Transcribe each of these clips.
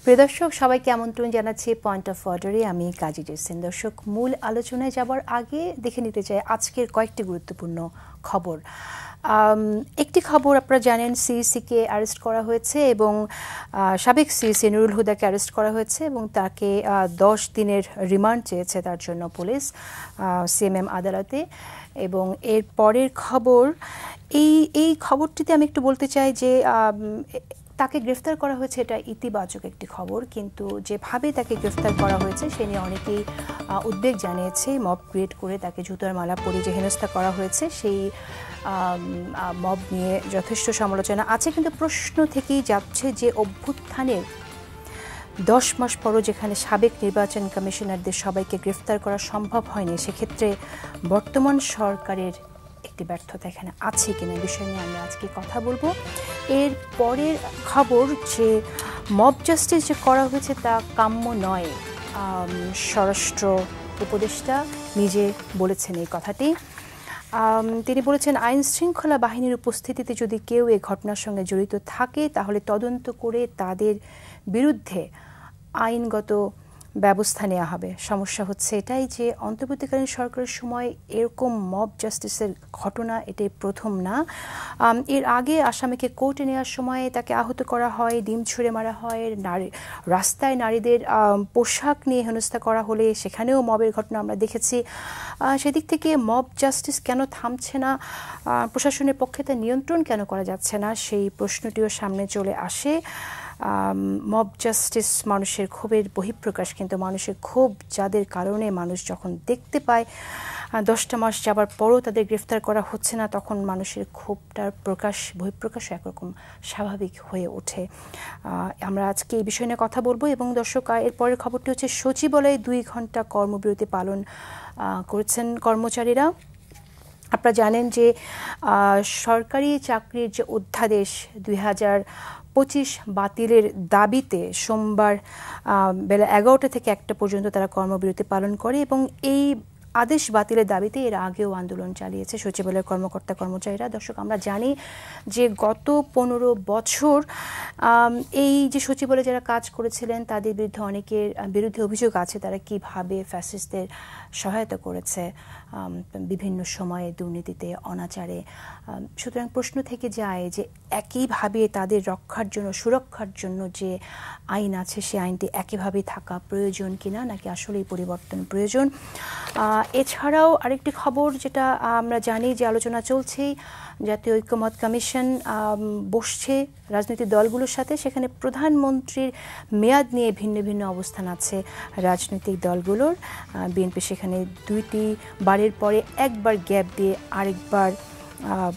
প্রিয় দর্শক, সবাইকে আমন্ত্রণ জানাচ্ছি পয়েন্ট অফ অর্ডারে। আমি কাজী জেসিন। দর্শক, মূল আলোচনায় যাবার আগে দেখে নিতে চাই আজকের কয়েকটি গুরুত্বপূর্ণ খবর। একটি খবর, আপনারা জানেন সিইসিকে অ্যারেস্ট করা হয়েছে এবং সাবেক সিইসি নুরুল হুদাকে অ্যারেস্ট করা হয়েছে এবং তাকে 10 দিনের রিমান্ড চেয়েছে তার জন্য পুলিশ সিএমএম আদালতে। এবং এর পরের খবর, এই খবরটিতে আমি একটু বলতে চাই যে তাকে গ্রেফতার করা হয়েছে, এটা ইতিবাচক একটি খবর, কিন্তু যেভাবে তাকে গ্রেফতার করা হয়েছে সে নিয়ে অনেকেই উদ্বেগ জানিয়েছে। মব ক্রিয়েট করে তাকে জুতার মালা পরিয়ে যে হেনস্থা করা হয়েছে, সেই মব নিয়ে যথেষ্ট সমালোচনা আছে। কিন্তু প্রশ্ন থেকেই যাচ্ছে যে অভ্যুত্থানের 10 মাস পরও যেখানে সাবেক নির্বাচন কমিশনারদের সবাইকে গ্রেফতার করা সম্ভব হয়নি, সেক্ষেত্রে বর্তমান সরকারের একটি ব্যর্থতা এখানে আছে কিনা, বিষয় নিয়ে আমরা আজকে কথা বলবো। এর পরের খবর যে মব জাস্টিস যে করা হয়েছে তা কাম্য নয়, স্বরাষ্ট্র উপদেষ্টা নিজে বলেছেন এই কথাটি। তিনি বলেছেন, আইন শৃঙ্খলা বাহিনীর উপস্থিতিতে যদি কেউ এই ঘটনার সঙ্গে জড়িত থাকে তাহলে তদন্ত করে তাদের বিরুদ্ধে আইনগত ব্যবস্থা নেওয়া হবে। সমস্যা হচ্ছে এটাই যে অন্তর্বর্তীকালীন সরকারের সময় এরকম মব জাস্টিসের ঘটনা এটাই প্রথম না। এর আগে আসামিকে কোর্টে নেওয়ার সময় তাকে আহত করা হয়, ডিম ছুঁড়ে মারা হয়, রাস্তায় নারীদের পোশাক নিয়ে হেনস্থা করা হলে সেখানেও মবের ঘটনা আমরা দেখেছি। সেদিক থেকে মব জাস্টিস কেন থামছে না, প্রশাসনের পক্ষে তা নিয়ন্ত্রণ কেন করা যাচ্ছে না, সেই প্রশ্নটিও সামনে চলে আসে। মব জাস্টিস মানুষের ক্ষোভের বহিঃপ্রকাশ, কিন্তু মানুষের ক্ষোভ যাদের কারণে মানুষ যখন দেখতে পায় 10টা মাস যাবার পরও তাদের গ্রেফতার করা হচ্ছে না, তখন মানুষের ক্ষোভটার বহিঃপ্রকাশ একরকম স্বাভাবিক হয়ে ওঠে। আমরা আজকে এই বিষয় নিয়ে কথা বলবো। এবং দর্শক, এর পরের খবরটি হচ্ছে সচিবালয়ে 2 ঘন্টা কর্মবিরতি পালন করেছেন কর্মচারীরা। আপনারা জানেন যে সরকারি চাকরির যে অধ্যাদেশ 2025 বাতিলের দাবিতে সোমবার বেলা 11টা থেকে 1টা পর্যন্ত তারা কর্মবিরতি পালন করে এবং এই আদেশ বাতিলের দাবিতে এর আগেও আন্দোলন চালিয়েছে সচিবালয়ের কর্মকর্তা কর্মচারীরা। দর্শক, আমরা জানি যে গত 15 বছর এই যে সচিবালয়ে যারা কাজ করেছিলেন তাদের বিরুদ্ধে অনেকের বিরুদ্ধে অভিযোগ আছে তারা কিভাবে ফ্যাসিস্টদের সহায়তা করেছে বিভিন্ন সময়ে দুর্নীতিতে, অনাচারে। সুতরাং প্রশ্ন থেকে যায় যে একইভাবে তাদের রক্ষার জন্য, সুরক্ষার জন্য যে আইন আছে সে আইনটি একইভাবে থাকা প্রয়োজন কিনা, নাকি আসলে এই পরিবর্তন প্রয়োজন। এছাড়াও আরেকটি খবর যেটা আমরা জানি যে আলোচনা চলছেই, জাতীয় ঐক্যমত্য কমিশন বসছে রাজনৈতিক দলগুলোর সাথে। সেখানে প্রধানমন্ত্রীর মেয়াদ নিয়ে ভিন্ন ভিন্ন অবস্থান আছে রাজনৈতিক দলগুলোর। বিএনপি সেখানে 2টি বারের পরে একবার গ্যাপ দিয়ে আরেকবার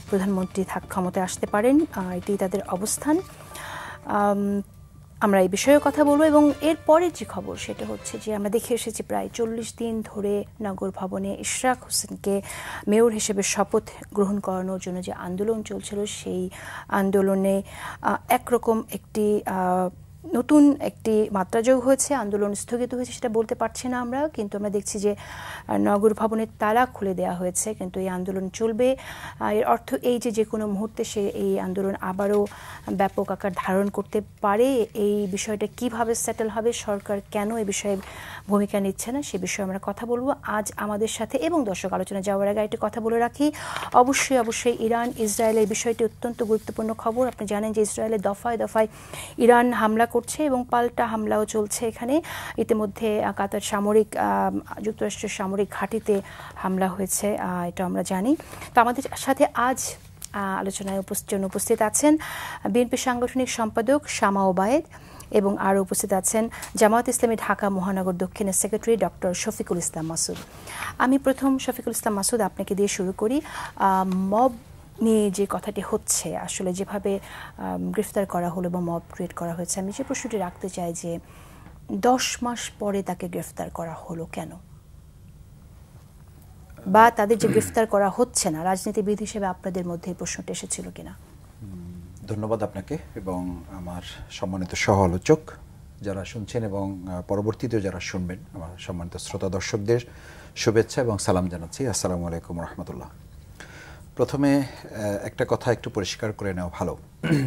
প্রধানমন্ত্রী ক্ষমতায় আসতে পারেন, এটি তাদের অবস্থান। আমরা এই বিষয়ে কথা বলবো। এবং এর পরের যে খবর সেটা হচ্ছে যে আমরা দেখে এসেছি প্রায় 40 দিন ধরে নগর ভবনে ইশরাক হোসেনকে মেয়র হিসেবে শপথ গ্রহণ করানোর জন্য যে আন্দোলন চলছিল, সেই আন্দোলনে একরকম একটি নতুন একটি মাত্রা যোগ হয়েছে, আন্দোলন স্থগিত হয়েছে সেটা বলতে পারছি না আমরা, কিন্তু আমরা দেখছি যে নগর ভবনের তালা খুলে দেওয়া হয়েছে, কিন্তু এই আন্দোলন চলবে। এর অর্থ এই যে কোনো মুহূর্তে এই আন্দোলন আবারও ব্যাপক আকার ধারণ করতে পারে। এই বিষয়টা কিভাবে সেটেল হবে, সরকার কেন এই বিষয়ে ভূমিকা নিচ্ছে না, সে বিষয়ে আমরা কথা বলবো আজ আমাদের সাথে। এবং দর্শক, আলোচনা যাওয়ার আগে একটি কথা বলে রাখি, অবশ্যই ইরান ইসরায়েলের বিষয়টি অত্যন্ত গুরুত্বপূর্ণ খবর। আপনি জানেন যে ইসরায়েলের দফায় দফায় ইরান হামলা করছে এবং পাল্টা হামলাও চলছে এখানে। ইতিমধ্যে কাতার যুক্তরাষ্ট্রের সামরিক ঘাঁটিতে হামলা হয়েছে, এটা আমরা জানি। তো আমাদের সাথে আজ আলোচনায় উপস্থিত আছেন বিএনপি সাংগঠনিক সম্পাদক শামা ওবায়েদ এবং আরও উপস্থিত আছেন জামায়াত ইসলামী ঢাকা মহানগর দক্ষিণের সেক্রেটারি ডক্টর শফিকুল ইসলাম মাসুদ। আমি প্রথম শফিকুল ইসলাম মাসুদ আপনাকে দিয়ে শুরু করি। মব নিয়ে যে কথাটি হচ্ছে, আসলে যেভাবে গ্রেফতার করা হলো বা মব ক্রিয়েট করা হয়েছে, আমি যে প্রশ্নটি রাখতে চাই যে 10 মাস পরে তাকে গ্রেফতার করা হলো কেন, বা তাদের যে গ্রেফতার করা হচ্ছে না, রাজনীতিবিদ হিসেবে আপনাদের মধ্যে এই প্রশ্নটা এসেছিল কিনা? ধন্যবাদ আপনাকে এবং আমার সম্মানিত সহ আলোচক যারা শুনছেন এবং পরবর্তীতেও যারা শুনবেন, আমার সম্মানিত শ্রোতা দর্শকদের শুভেচ্ছা এবং সালাম জানাচ্ছি। আসসালামু আলাইকুম রহমতুল্লাহ। প্রথমে একটা কথা একটু পরিষ্কার করে নেওয়া ভালো,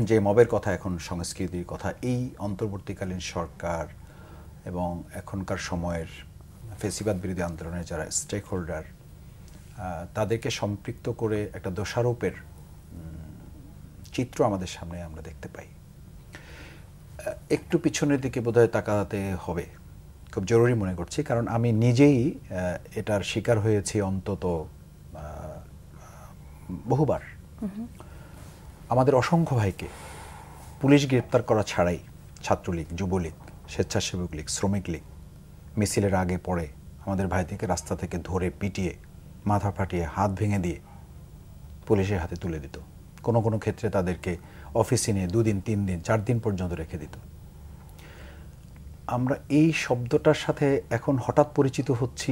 যে মবের কথা, এখন সংস্কৃতির কথা, এই অন্তর্বর্তীকালীন সরকার এবং এখনকার সময়ের ফেসিবাদ বিরোধী আন্দোলনের যারা স্টেক হোল্ডার, তাদেরকে সম্পৃক্ত করে একটা দোষারোপের চিত্র আমাদের সামনে আমরা দেখতে পাই। একটু পিছনের দিকে বোধহয় তাকাতে হবে, খুব জরুরি মনে করছি, কারণ আমি নিজেই এটার শিকার হয়েছি অন্তত বহুবার। আমাদের অসংখ্য ভাইকে পুলিশ গ্রেপ্তার করা ছাড়াই ছাত্রলীগ, যুবলীগ, স্বেচ্ছাসেবক লীগ, শ্রমিক লীগ মিছিলের আগে পরে আমাদের ভাইদেরকে রাস্তা থেকে ধরে পিটিয়ে, মাথা ফাটিয়ে, হাত ভেঙে দিয়ে পুলিশের হাতে তুলে দিত। কোনো কোনো ক্ষেত্রে তাদেরকে অফিসে নিয়ে 2 দিন, 3 দিন, 4 দিন পর্যন্ত রেখে দিত। আমরা এই শব্দটার সাথে এখন হঠাৎ পরিচিত হচ্ছি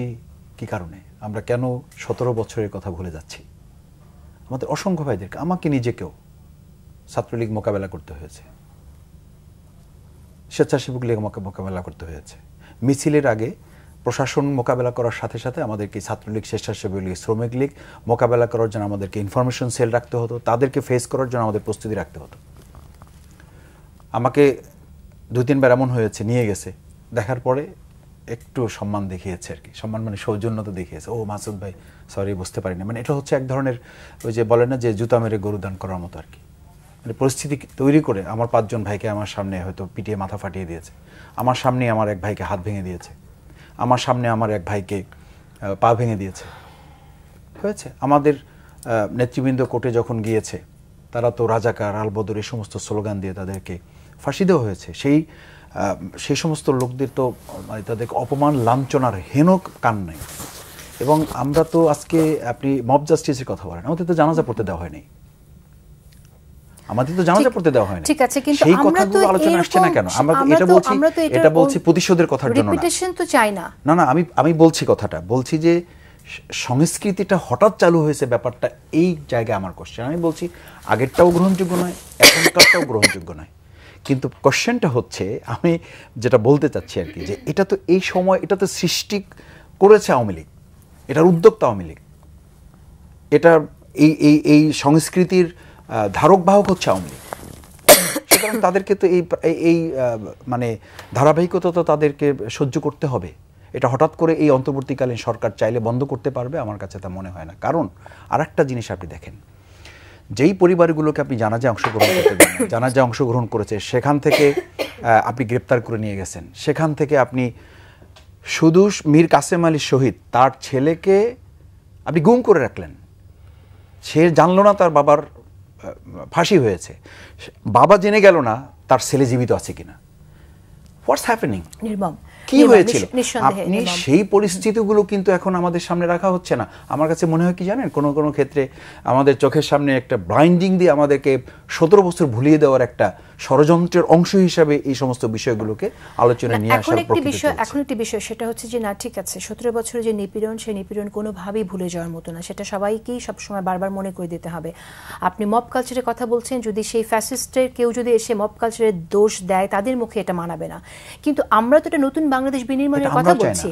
কি কারণে? আমরা কেন 17 বছরের কথা ভুলে যাচ্ছি? আমাদের অসংখ্য ভাইদেরকে, আমাকে নিজেকেও ছাত্রলীগ মোকাবেলা করতে হয়েছে, স্বেচ্ছাসেবক লীগ মোকাবেলা করতে হয়েছে। মিছিলের আগে প্রশাসন মোকাবেলা করার সাথে সাথে আমাদেরকে ছাত্রলীগ, স্বেচ্ছাসেবক লীগ, শ্রমিক লীগ মোকাবেলা করার জন্য আমাদেরকে ইনফরমেশন সেল রাখতে হতো, তাদেরকে ফেস করার জন্য আমাদের প্রস্তুতি রাখতে হতো। আমাকে 2-3 বার এমন হয়েছে, নিয়ে গেছে, দেখার পরে একটু সম্মান দেখিয়েছে আর কি, সম্মান মানে সৌজন্যতা দেখিয়েছে, ও মাসুদ ভাই সরি বুঝতে পারিনি, মানে এটা হচ্ছে এক ধরনের ওই যে বলে না যে জুতা মেরে গরু দান করার মতো আর কি। মানে পরিস্থিতি তৈরি করে আমার 5 জন ভাইকে আমার সামনে হয়তো পিটিয়ে মাথা ফাটিয়ে দিয়েছে, আমার সামনে আমার এক ভাইকে হাত ভেঙে দিয়েছে, আমার সামনে আমার এক ভাইকে পা ভেঙে দিয়েছে। হয়েছে আমাদের নেতৃবৃন্দ কোর্টে যখন গিয়েছে, তারা তো রাজাকার, আলবদর এই সমস্ত স্লোগান দিয়ে তাদেরকে ফাঁসি দেওয়া হয়েছে। সেই সমস্ত লোকদের তো তাদেরকে অপমান, লাঞ্ছনার হেন কান নাই। এবং আমরা তো আজকে, আপনি মব জাস্টিসের কথা বলেন, আমাদের তো জানাজা পড়তে দেওয়া হয়নি, আমাদের তো জানাজা পড়তে দেওয়া হয়নি। ঠিক আছে, কিন্তু সেই কথাগুলো আলোচনা আসছে না কেন? আমরা এটা বলছি প্রতিশোধের কথার জন্য না, রিপিটেশন তো চাই না। না না, আমি বলছি কথাটা, বলছি যে সংস্কৃতিটা হঠাৎ চালু হয়েছে, ব্যাপারটা এই জায়গায় আমার কোশ্চেন। আমি বলছি আগেরটাও গ্রহণযোগ্য নয়, এখনকারটাও গ্রহণযোগ্য নয়, কিন্তু কোশ্চেনটা হচ্ছে, আমি যেটা বলতে চাচ্ছি আর কি, যে এটা তো এই সময়, এটা তো সৃষ্টি করেছে আওয়ামী লীগ, এটার উদ্যোক্তা আওয়ামী লীগ, এটা এই সংস্কৃতির ধারক বাহক হচ্ছে আওয়ামী লীগ। সুতরাং তাদেরকে তো এই মানে ধারাবাহিকতা তো তাদেরকে সহ্য করতে হবে। এটা হঠাৎ করে এই অন্তর্বর্তীকালীন সরকার চাইলে বন্ধ করতে পারবে, আমার কাছে তা মনে হয় না। কারণ আরেকটা জিনিস আপনি দেখেন, যেই পরিবারগুলোকে আপনি জানাজায় অংশগ্রহণ করতে দেন, জানাজায় অংশগ্রহণ করেছে, সেখান থেকে আপনি গ্রেপ্তার করে নিয়ে গেছেন, সেখান থেকে আপনি শুধু মীর কাসেম আলী শহীদ, তার ছেলেকে আপনি গুম করে রাখলেন, সে জানলো না তার বাবার ফাঁসি হয়েছে, বাবা জেনে গেল না তার ছেলে জীবিত আছে কিনা। What's happening? নির্মম কি হয়েছিল? আপনি সেই পরিস্থিতিগুলো কিন্তু এখন আমাদের সামনে রাখা হচ্ছে না। আমার কাছে মনে হয় কি জানেন, কোনো কোনো ক্ষেত্রে আমাদের চোখের সামনে একটা ব্লাইন্ডিং দিয়ে আমাদেরকে 17 বছর ভুলিয়ে দেওয়ার একটা ষড়যন্ত্রের অংশ হিসাবে এই সমস্ত বিষয়গুলোকে আলোচনায় নিয়ে আসার প্রক্রিয়া। এখন একটি বিষয়, সেটা হচ্ছে যে না, ঠিক আছে, 17 বছরের যে নিপীড়ন, সেই নিপীড়ন কোনোভাবেই ভুলে যাওয়ার মতো না, সেটা সবাইকেই সবসময় বারবার মনে করে দিতে হবে। আপনি মব কালচারের কথা বলছেন, যদি সেই ফ্যাসিস্টের কেউ যদি এসে মব কালচারের দোষ দেয়, তাদের মুখে এটা মানাবে না। কিন্তু আমরা তো এটা নতুন বাংলাদেশ বিনির্মাণের কথা বলছি,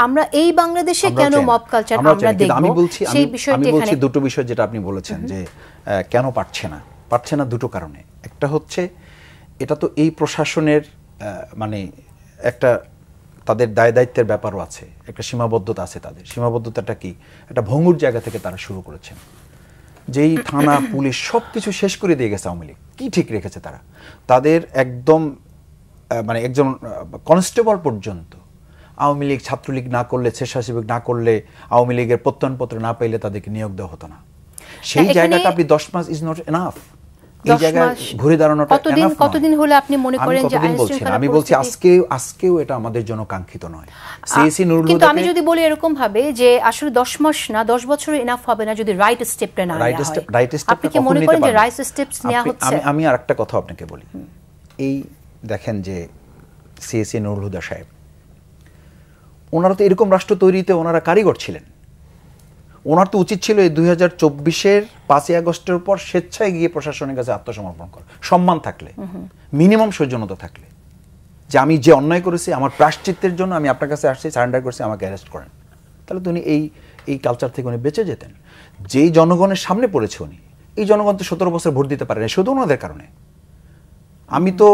আমরা এই বাংলাদেশে কেন মব কালচার আমরা দেখব? আমি বলছি দুটো বিষয় যেটা আপনি বলেছেন যে কেন পারছে না দুটো কারণে। একটা হচ্ছে, এটা তো এই প্রশাসনের মানে একটা তাদের দায় দায়িত্বের ব্যাপারও আছে, একটা সীমাবদ্ধতা আছে। তাদের সীমাবদ্ধতাটা কি? একটা ভঙ্গুর জায়গা থেকে তারা শুরু করেছেন, যেই থানা, পুলিশ সবকিছু শেষ করে দিয়ে গেছে আওয়ামী লীগ। কি ঠিক রেখেছে তারা? তাদের একদম মানে একজন কনস্টেবল পর্যন্ত আওয়ামী লীগ, ছাত্রলীগ না করলে, স্বেচ্ছাসেবক না করলে, আওয়ামী লীগের প্রত্যয়নপত্র না পাইলে তাদেরকে নিয়োগ দেওয়া হতো না। সেই জায়গাটা আপনি 10 মাস ইজ নট এনাফ। এই জায়গায় ঘুরে দাঁড়ানোটা কতদিন হলে আপনি মনে করেন যে আমি বলছি আজকেও এটা আমাদের জন্য কাঙ্ক্ষিত নয়। সিএসি নুরুল হুদা, কিন্তু আমি যদি বলি এরকম ভাবে যে আসলে 10 মাস না, 10 বছর এনাফ হবে না যদি রাইট স্টেপটা না নেওয়া হয়। আপনি কি মনে করেন যে রাইট স্টেপস নেওয়া হচ্ছে? আমি আরেকটা কথা আপনাকে বলি, এই দেখেন যে সিএসি নুরুল হুদা সাহেব, ওনারা তো এরকম রাষ্ট্র তৈরিতে ওনারা কারিগর ছিলেন। ওনার তো উচিত ছিল এই 2024-এর 5ই আগস্টের পর স্বেচ্ছায় গিয়ে প্রশাসনের কাছে আত্মসমর্পণ করা, সম্মান থাকলে, মিনিমাম সৌজন্যতা থাকলে, যে আমি যে অন্যায় করেছি আমার প্রায়শ্চিত্তের জন্য আমি আপনার কাছে আসছি, সারেন্ডার করছি, আমাকে অ্যারেস্ট করেন। তাহলে তো উনি এই কালচার থেকে উনি বেঁচে যেতেন। যেই জনগণের সামনে পড়েছে উনি, এই জনগণ তো 17 বছর ভোট দিতে পারে না শুধু ওনাদের কারণে। আমি তো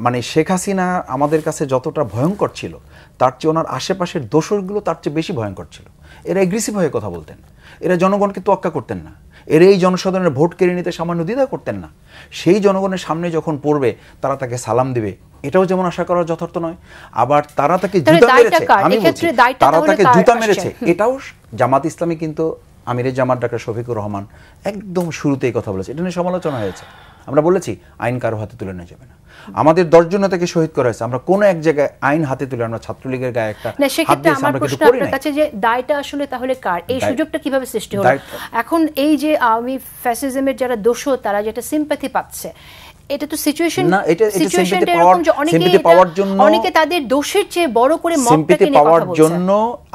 মানে শেখ হাসিনা আমাদের কাছে যতটা ভয়ঙ্কর ছিল তার চেয়ে ওনার আশেপাশের দোসরগুলো তার চেয়ে বেশি ভয়ঙ্কর ছিল। এরা এগ্রেসিভ হয়ে কথা বলতেন, এরা জনগণকে তোয়াক্কা করতেন না, এরা এই জনসাধারণের ভোট কেড়ে নিতে সামান্য দ্বিধা করতেন না। সেই জনগণের সামনে যখন পড়বে তারা তাকে সালাম দিবে, এটাও যেমন আশা করা যথার্থ নয়। আবার তারা তাকে জুতা মেরেছে, আমি বলছি তারা তাকে জুতা মেরেছে, এটাও জামাত ইসলামী কিন্তু আমিরের জামাত ডাক্তার শফিকুর রহমান একদম শুরুতেই কথা বলেছে, এটা নিয়ে সমালোচনা হয়েছে। আমরা বলেছি আইন কারো হাতে তুলে নেওয়া যাবে না। আমাদের 10 জন থেকে শহীদ করা হয়েছে, আমরা কোনো এক জায়গায় আইন হাতে তুলে আমরা ছাত্রলীগের গায়ে একটা হাত দিয়েছি, আমরা কিছু করি না। আপনার কাছে যে দায়টা আসলে তাহলে কার, এই সুযোগটা কিভাবে সৃষ্টি হলো? এখন এই যে আওয়ামী ফ্যাসিজমের যারা দোষর তারা যেটা সিম্প্যাথি পাচ্ছে, এটা তো সিচুয়েশন না, এটা সিম্প্যাথি পাওয়ার জন্য, অনেকে তাদের দোষের চেয়ে বড় করে সিম্প্যাথি পাওয়ার জন্য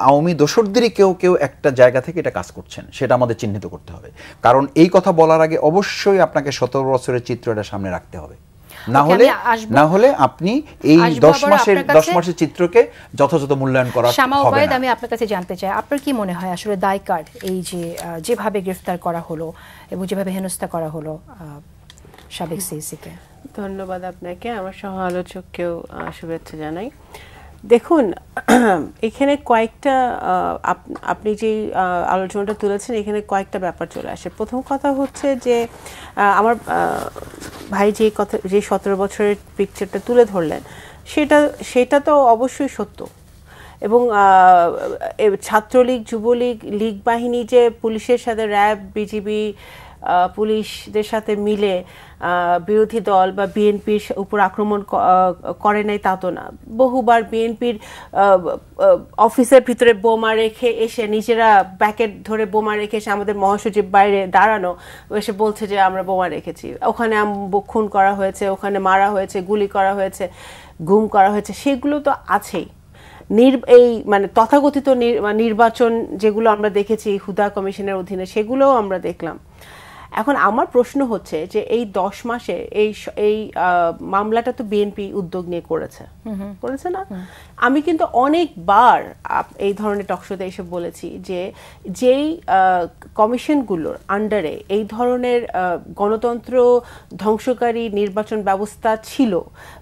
আওয়ামী দোষরদেরই কেউ একটা জায়গা থেকে এটা কাজ করছেন, সেটা আমাদের চিহ্নিত করতে হবে। কারণ এই কথা বলার আগে অবশ্যই আপনাকে 17 বছরের চিত্রটা সামনে রাখতে হবে, না হলে আপনি এই 10 মাসের চিত্রকে যথাযথ মূল্যায়ন করা হবে না। আমি আপনার কাছে জানতে চাই, আপনার কি মনে হয় আসলে দায় কার এই যে যেভাবে গ্রেফতার করা হলো এবং যেভাবে হেনস্থা করা হলো সাবেক সিইসিকে? ধন্যবাদ আপনাকে, আমার সহ আলোচককেও শুভেচ্ছা জানাই। দেখুন, এখানে কয়েকটা আপনি যে আলোচনাটা তুলেছেন এখানে কয়েকটা ব্যাপার চলে আসে। প্রথম কথা হচ্ছে যে আমার ভাই যে 17 বছরের পিকচারটা তুলে ধরলেন সেটা তো অবশ্যই সত্য। এবং ছাত্রলীগ, যুবলীগ, লীগ বাহিনী যে পুলিশের সাথে, র্যাব, বিজিবি, পুলিশদের সাথে মিলে বিরোধী দল বা বিএনপির উপর আক্রমণ করে নাই তা তো না। বহুবার বিএনপির অফিসের ভিতরে বোমা রেখে এসে, নিজেরা ব্যাকেট ধরে বোমা রেখে এসে আমাদের মহাসচিব বাইরে দাঁড়ানো, এসে বলছে যে আমরা বোমা রেখেছি। ওখানে খুন করা হয়েছে, ওখানে মারা হয়েছে, গুলি করা হয়েছে, গুম করা হয়েছে, সেগুলো তো আছেই। এই মানে তথাকথিত নির্বাচন যেগুলো আমরা দেখেছি হুদা কমিশনের অধীনে, সেগুলোও আমরা দেখলাম। এখন আমার প্রশ্ন হচ্ছে যে এই 10 মাসে এই মামলাটা তো বিএনপি উদ্যোগ নিয়ে করেছে না? আমি কিন্তু অনেকবার এই ধরনের টকশোতে এসে বলেছি যে যেই কমিশনগুলোর আন্ডারে এই ধরনের গণতন্ত্র ধ্বংসকারী নির্বাচন ব্যবস্থা ছিল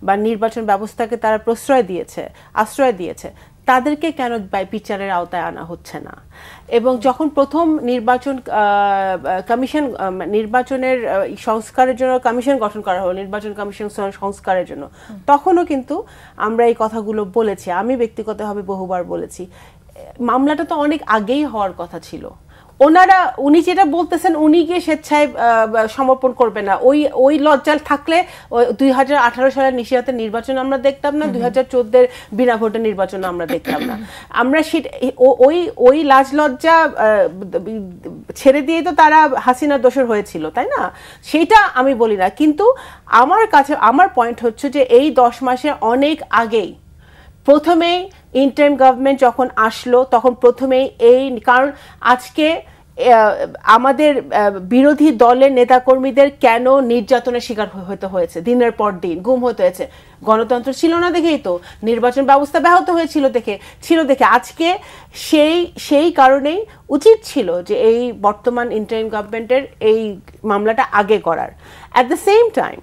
বা নির্বাচন ব্যবস্থাকে তারা আশ্রয় দিয়েছে, তাদেরকে কেন বিচারের আওতায় আনা হচ্ছে না? এবং যখন প্রথম নির্বাচনের সংস্কারের জন্য কমিশন গঠন করা হলো, নির্বাচন কমিশন সংস্কারের জন্য, তখনও কিন্তু আমরা এই কথাগুলো বলেছি। আমি ব্যক্তিগতভাবে বহুবার বলেছি, মামলাটা তো অনেক আগেই হওয়ার কথা ছিল। উনি যেটা বলতেছেন, উনি গিয়ে স্বেচ্ছায় সমর্পণ করবে না। ওই লজ্জা থাকলে 2018 সালের নিশিরাতের নির্বাচন আমরা দেখতাম না, 2014 বিনা ভোটের নির্বাচন আমরা দেখতাম না। আমরা ওই লাজ লজ্জা ছেড়ে দিয়ে তো তারা হাসিনার দোষর হয়েছিল, তাই না? সেটা আমি বলি না, কিন্তু আমার পয়েন্ট হচ্ছে যে এই 10 মাসে অনেক আগেই প্রথমেই ইন্টারিম গভর্নমেন্ট যখন আসলো, তখন প্রথমেই কারণ আজকে আমাদের বিরোধী দলের নেতাকর্মীদের কেন নির্যাতনের শিকার হতে হয়েছে, দিনের পর দিন গুম হতে হয়েছে? গণতন্ত্র ছিল না দেখেই তো, নির্বাচন ব্যবস্থা ব্যাহত হয়েছিল দেখে আজকে সেই কারণেই উচিত ছিল যে এই বর্তমান ইন্টারিম গভর্নমেন্টের এই মামলাটা আগে করার। অ্যাট দ্য সেম টাইম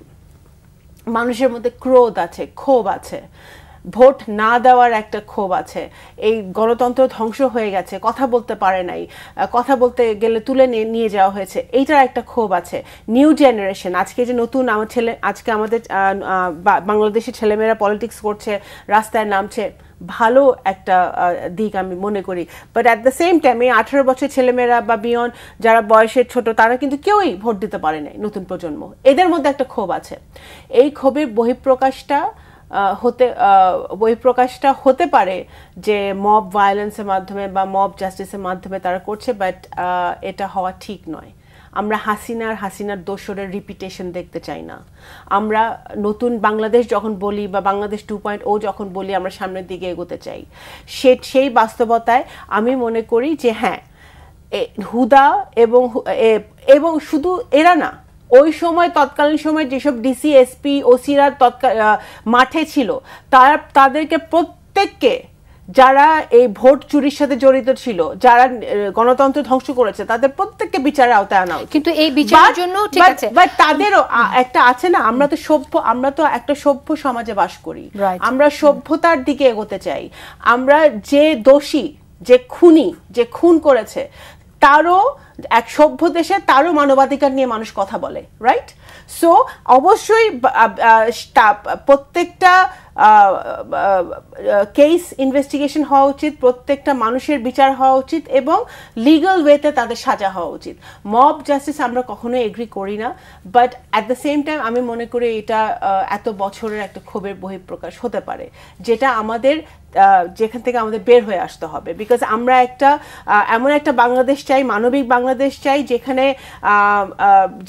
মানুষের মধ্যে ক্রোধ আছে, ক্ষোভ আছে, ভোট না দেওয়ার একটা ক্ষোভ আছে। এই গণতন্ত্র ধ্বংস হয়ে গেছে, কথা বলতে পারে নাই, কথা বলতে গেলে তুলে নিয়ে যাওয়া হয়েছে, এইটার একটা ক্ষোভ আছে। নিউ জেনারেশন, আজকে যে নতুন আজকে আমাদের বাংলাদেশের ছেলেমেয়েরা পলিটিক্স করছে, রাস্তায় নামছে, ভালো একটা দিক আমি মনে করি। But at the same time এই 18 বছর ছেলেমেয়েরা বা বিয়ন্ড যারা বয়সের ছোট, তারা কিন্তু কেউই ভোট দিতে পারে নাই, নতুন প্রজন্ম। এদের মধ্যে একটা ক্ষোভ আছে। এই ক্ষোভের বহিঃপ্রকাশটা হতে পারে যে মব ভায়োলেন্সের মাধ্যমে বা মব জাস্টিসের মাধ্যমে তারা করছে, বাট এটা হওয়া ঠিক নয়। আমরা হাসিনার দোসরের রিপিটেশন দেখতে চাই না। আমরা নতুন বাংলাদেশ যখন বলি বা বাংলাদেশ 2.0 যখন বলি, আমরা সামনের দিকে এগোতে চাই। সেই বাস্তবতায় আমি মনে করি যে হ্যাঁ, হুদা এবং শুধু এরা না, ওই সময় তৎকালীন সময় যেসব ডিসি, এসপি, ওসিরা মাঠে ছিল, তাদেরকে প্রত্যেককে যারা এই ভোট চুরির সাথে জড়িত ছিল, যারা গণতন্ত্র ধ্বংস করেছে, তাদের প্রত্যেককে বিচারের আওতায় আনা উচিত। কিন্তু এই বিচারের জন্য ঠিক আছে, বাট তাদেরও একটা আছে না, আমরা তো একটা সভ্য সমাজে বাস করি, আমরা সভ্যতার দিকে এগোতে চাই। আমরা যে দোষী, যে খুনি, যে খুন করেছে, তারও এক সভ্য দেশে তারও মানবাধিকার নিয়ে মানুষ কথা বলে, রাইট? সো অবশ্যই প্রত্যেকটা কেস ইনভেস্টিগেশন হওয়া উচিত, প্রত্যেকটা মানুষের বিচার হওয়া উচিত এবং লিগ্যাল ওয়েতে তাদের সাজা হওয়া উচিত। মব জাস্টিস আমরা কখনোই এগ্রি করি না, but at the same time আমি মনে করি এটা এত বছরের একটা ক্ষোভের বহিঃপ্রকাশ হতে পারে, যেটা আমাদের যেখান থেকে আমাদের বের হয়ে আসতে হবে। বিকজ আমরা এমন একটা বাংলাদেশ চাই, মানবিক বাংলাদেশ চাই, যেখানে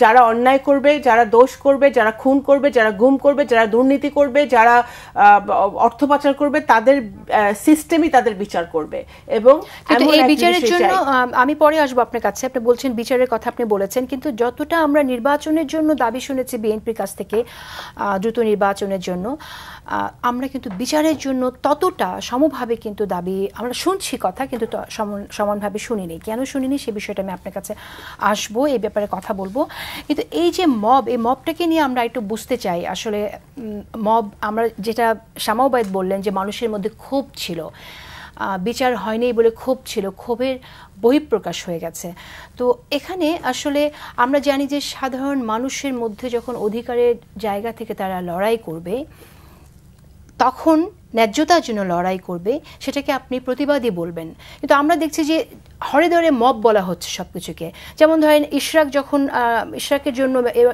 যারা অন্যায় করবে, যারা দোষ করবে, যারা খুন করবে, যারা গুম করবে, যারা দুর্নীতি করবে, যারা অর্থ পাচার করবে, তাদের সিস্টেমই তাদের বিচার করবে। এবং এই বিচারের জন্য আমি পরে আসবো আপনার কাছে। আপনি বলছেন বিচারের কথা, আপনি বলেছেন, কিন্তু যতটা আমরা নির্বাচনের জন্য দাবি শুনেছি বিএনপির কাছ থেকে, দ্রুত নির্বাচনের জন্য, আমরা কিন্তু বিচারের জন্য ততটা সমভাবে কিন্তু দাবি আমরা শুনছি কথা, কিন্তু সমানভাবে শুনিনি। কেন শুনিনি সে বিষয়টা আমি আপনার কাছে আসবো, এই ব্যাপারে কথা বলবো। কিন্তু এই যে মব, এই মবটাকে নিয়ে আমরা একটু বুঝতে চাই। আসলে মব, আমরা যেটা শামা ওবায়েদ বললেন যে মানুষের মধ্যে ক্ষোভ ছিল, বিচার হয়নি বলে ক্ষোভ ছিল, ক্ষোভের বহিঃপ্রকাশ হয়ে গেছে। তো এখানে আসলে আমরা জানি যে সাধারণ মানুষের মধ্যে যখন অধিকারের জায়গা থেকে তারা লড়াই করবে, তখন ন্যায্যতার জন্য লড়াই করবে, সেটাকে আপনি প্রতিবাদী বলবেন। কিন্তু আমরা দেখছি যে হরে ধরে মব বলা হচ্ছে সব কিছুকে। যেমন ধরেন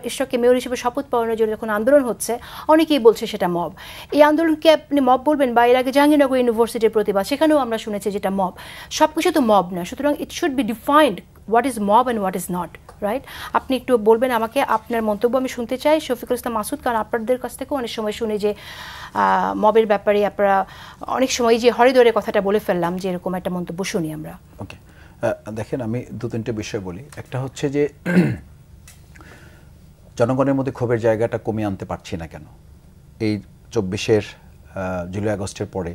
ইশরাককে মেয়র হিসেবে শপথ পাওয়ানোর জন্য যখন আন্দোলন হচ্ছে, অনেকেই বলছে সেটা মব। এই আন্দোলনকে আপনি মব বলবেন? বা এর আগে জাহাঙ্গীরনগর ইউনিভার্সিটির প্রতিবাদ, সেখানেও আমরা শুনেছি যেটা মব। সব কিছু তো মব না, সুতরাং it should be defined what is mob and what is not, right? আপনি একটু বলবেন আমাকে, আপনার মন্তব্য আমি শুনতে চাই। শফিকুল ইসলাম মাসুদ, কারণ আপনাদের কাছ থেকেও অনেক সময় শুনি যে মবের ব্যাপারে আপনারা অনেক সময় যে হরে ধরে কথাটা বলে ফেললাম, যে এরকম একটা মন্তব্য শুনি আমরা। ওকে, দেখেন আমি দু তিনটে বিষয় বলি। একটা হচ্ছে যে জনগণের মধ্যে ক্ষোভের জায়গাটা কমিয়ে আনতে পারছি না কেন? এই 24-এর জুলাই আগস্টের পরে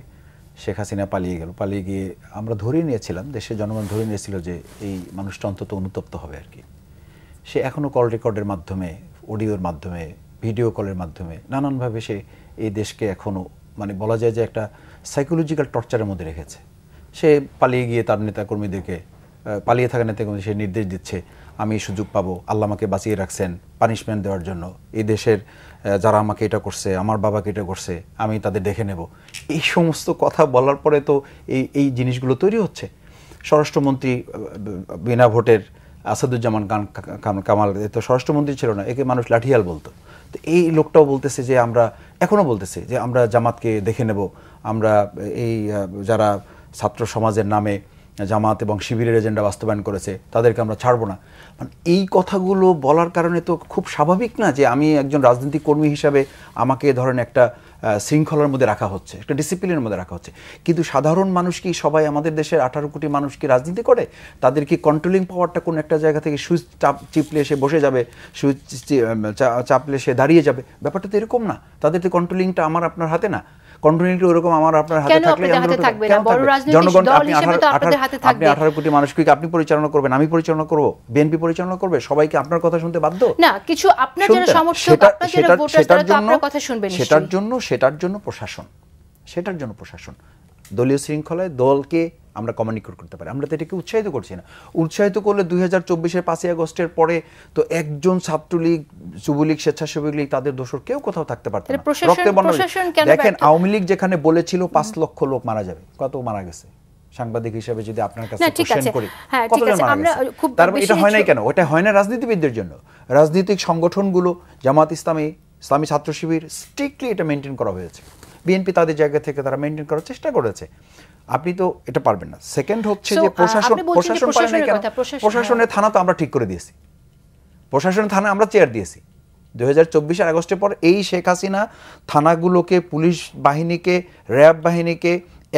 শেখ হাসিনা পালিয়ে গেল, পালিয়ে গিয়ে আমরা ধরেই নিয়েছিলাম, দেশের জনগণ ধরে নিয়েছিল যে এই মানুষটা অন্তত অনুতপ্ত হবে আর কি। সে এখনও কল রেকর্ডের মাধ্যমে, অডিওর মাধ্যমে, ভিডিও কলের মাধ্যমে নানানভাবে সে এই দেশকে এখনও মানে বলা যায় যে একটা সাইকোলজিক্যাল টর্চারের মধ্যে রেখেছে। সে পালিয়ে গিয়ে তার নেতাকর্মীদেরকে, পালিয়ে থাকা নেতাকর্মী সে নির্দেশ দিচ্ছে, আমি সুযোগ পাবো, আল্লাহ আমাকে বাঁচিয়ে রাখছেন পানিশমেন্ট দেওয়ার জন্য, এই দেশের যারা আমাকে এটা করছে, আমার বাবাকে এটা করছে, আমি তাদের দেখে নেব। এই সমস্ত কথা বলার পরে তো এই জিনিসগুলো তৈরি হচ্ছে। স্বরাষ্ট্রমন্ত্রী বিনা ভোটের আসাদুজ্জামান কামাল তো স্বরাষ্ট্রমন্ত্রী ছিল না, একে মানুষ লাঠিয়াল বলতো। তো এই লোকটাও বলতেছে যে আমরা, এখনও বলতেছে যে আমরা জামাতকে দেখে নেব, আমরা এই যারা ছাত্র সমাজের নামে জামাত এবং শিবিরের এজেন্ডা বাস্তবায়ন করেছে তাদেরকে আমরা ছাড়বো না। মানে এই কথাগুলো বলার কারণে তো খুব স্বাভাবিক না যে আমি একজন রাজনৈতিক কর্মী হিসাবে আমাকে ধরেন একটা শৃঙ্খলার মধ্যে রাখা হচ্ছে, একটা ডিসিপ্লিনের মধ্যে রাখা হচ্ছে। কিন্তু সাধারণ মানুষ কি, সবাই আমাদের দেশের 18 কোটি মানুষ কি রাজনীতি করে? তাদের কি কন্ট্রোলিং পাওয়ারটা কোন একটা জায়গা থেকে সুইচ চিপলে সে বসে যাবে, সুইচ চাপলে সে দাঁড়িয়ে যাবে? ব্যাপারটা তো এরকম না। তাদের তো কন্ট্রোলিংটা আমার আপনার হাতে না। কন্ট্রোলিংটা ওরকম আমার আপনার হাতে থাকলে জনগণ, আপনি 18 কোটি মানুষকে আপনি পরিচালনা করবেন, আমি পরিচালনা করব, বিএনপি পরিচালনা করবে, সবাইকে আপনার কথা শুনতে বাধ্য না? কিছু আপনার যারা সমর্থক, আপনার যারা ভোটার, তারা তো আপনার কথা শুনবেন। সেটার জন্য প্রশাসন দলীয় শৃঙ্খলায় দলকে আমরা কমিউনিকেট করতে পারি। আমরা তো এটাকে উৎসাহিত করছি না। উৎসাহিত করলে 2024-এর 5ই আগস্টের পরে তো একজন ছাত্রলীগ, যুবলীগ, স্বেচ্ছাসেবক লীগ, তাদের দোষর কেউ কোথাও থাকতে পারত না। দেখেন, আওয়ামী লীগ যেখানে বলেছিল 5 লক্ষ লোক মারা যাবে, কত মারা গেছে? সাংবাদিক হিসেবে যদি আপনার কাছে কোশ্চেন করি, কতজন মারা গেছে? তারপর এটা হয় নাই কেন? ওটা হয় না রাজনীতিবিদদের জন্য। রাজনৈতিক সংগঠনগুলো, জামাত ইসলামী, ইসলামী ছাত্র শিবির, স্ট্রিক্টলি এটা মেনটেন করা হয়েছে। বিএনপি তাদের জায়গা থেকে তারা মেনটেন করার চেষ্টা করেছে। আপনি তো এটা পারবেন না। সেকেন্ড হচ্ছে যে প্রশাসন পারে না কেন? প্রশাসনের থানা তো আমরা ঠিক করে দিয়েছি, প্রশাসনের থানা আমরা চেয়ার দিয়েছি। 2024-এর আগস্টের পর এই শেখ হাসিনা থানাগুলোকে, পুলিশ বাহিনীকে, র্যাব বাহিনীকে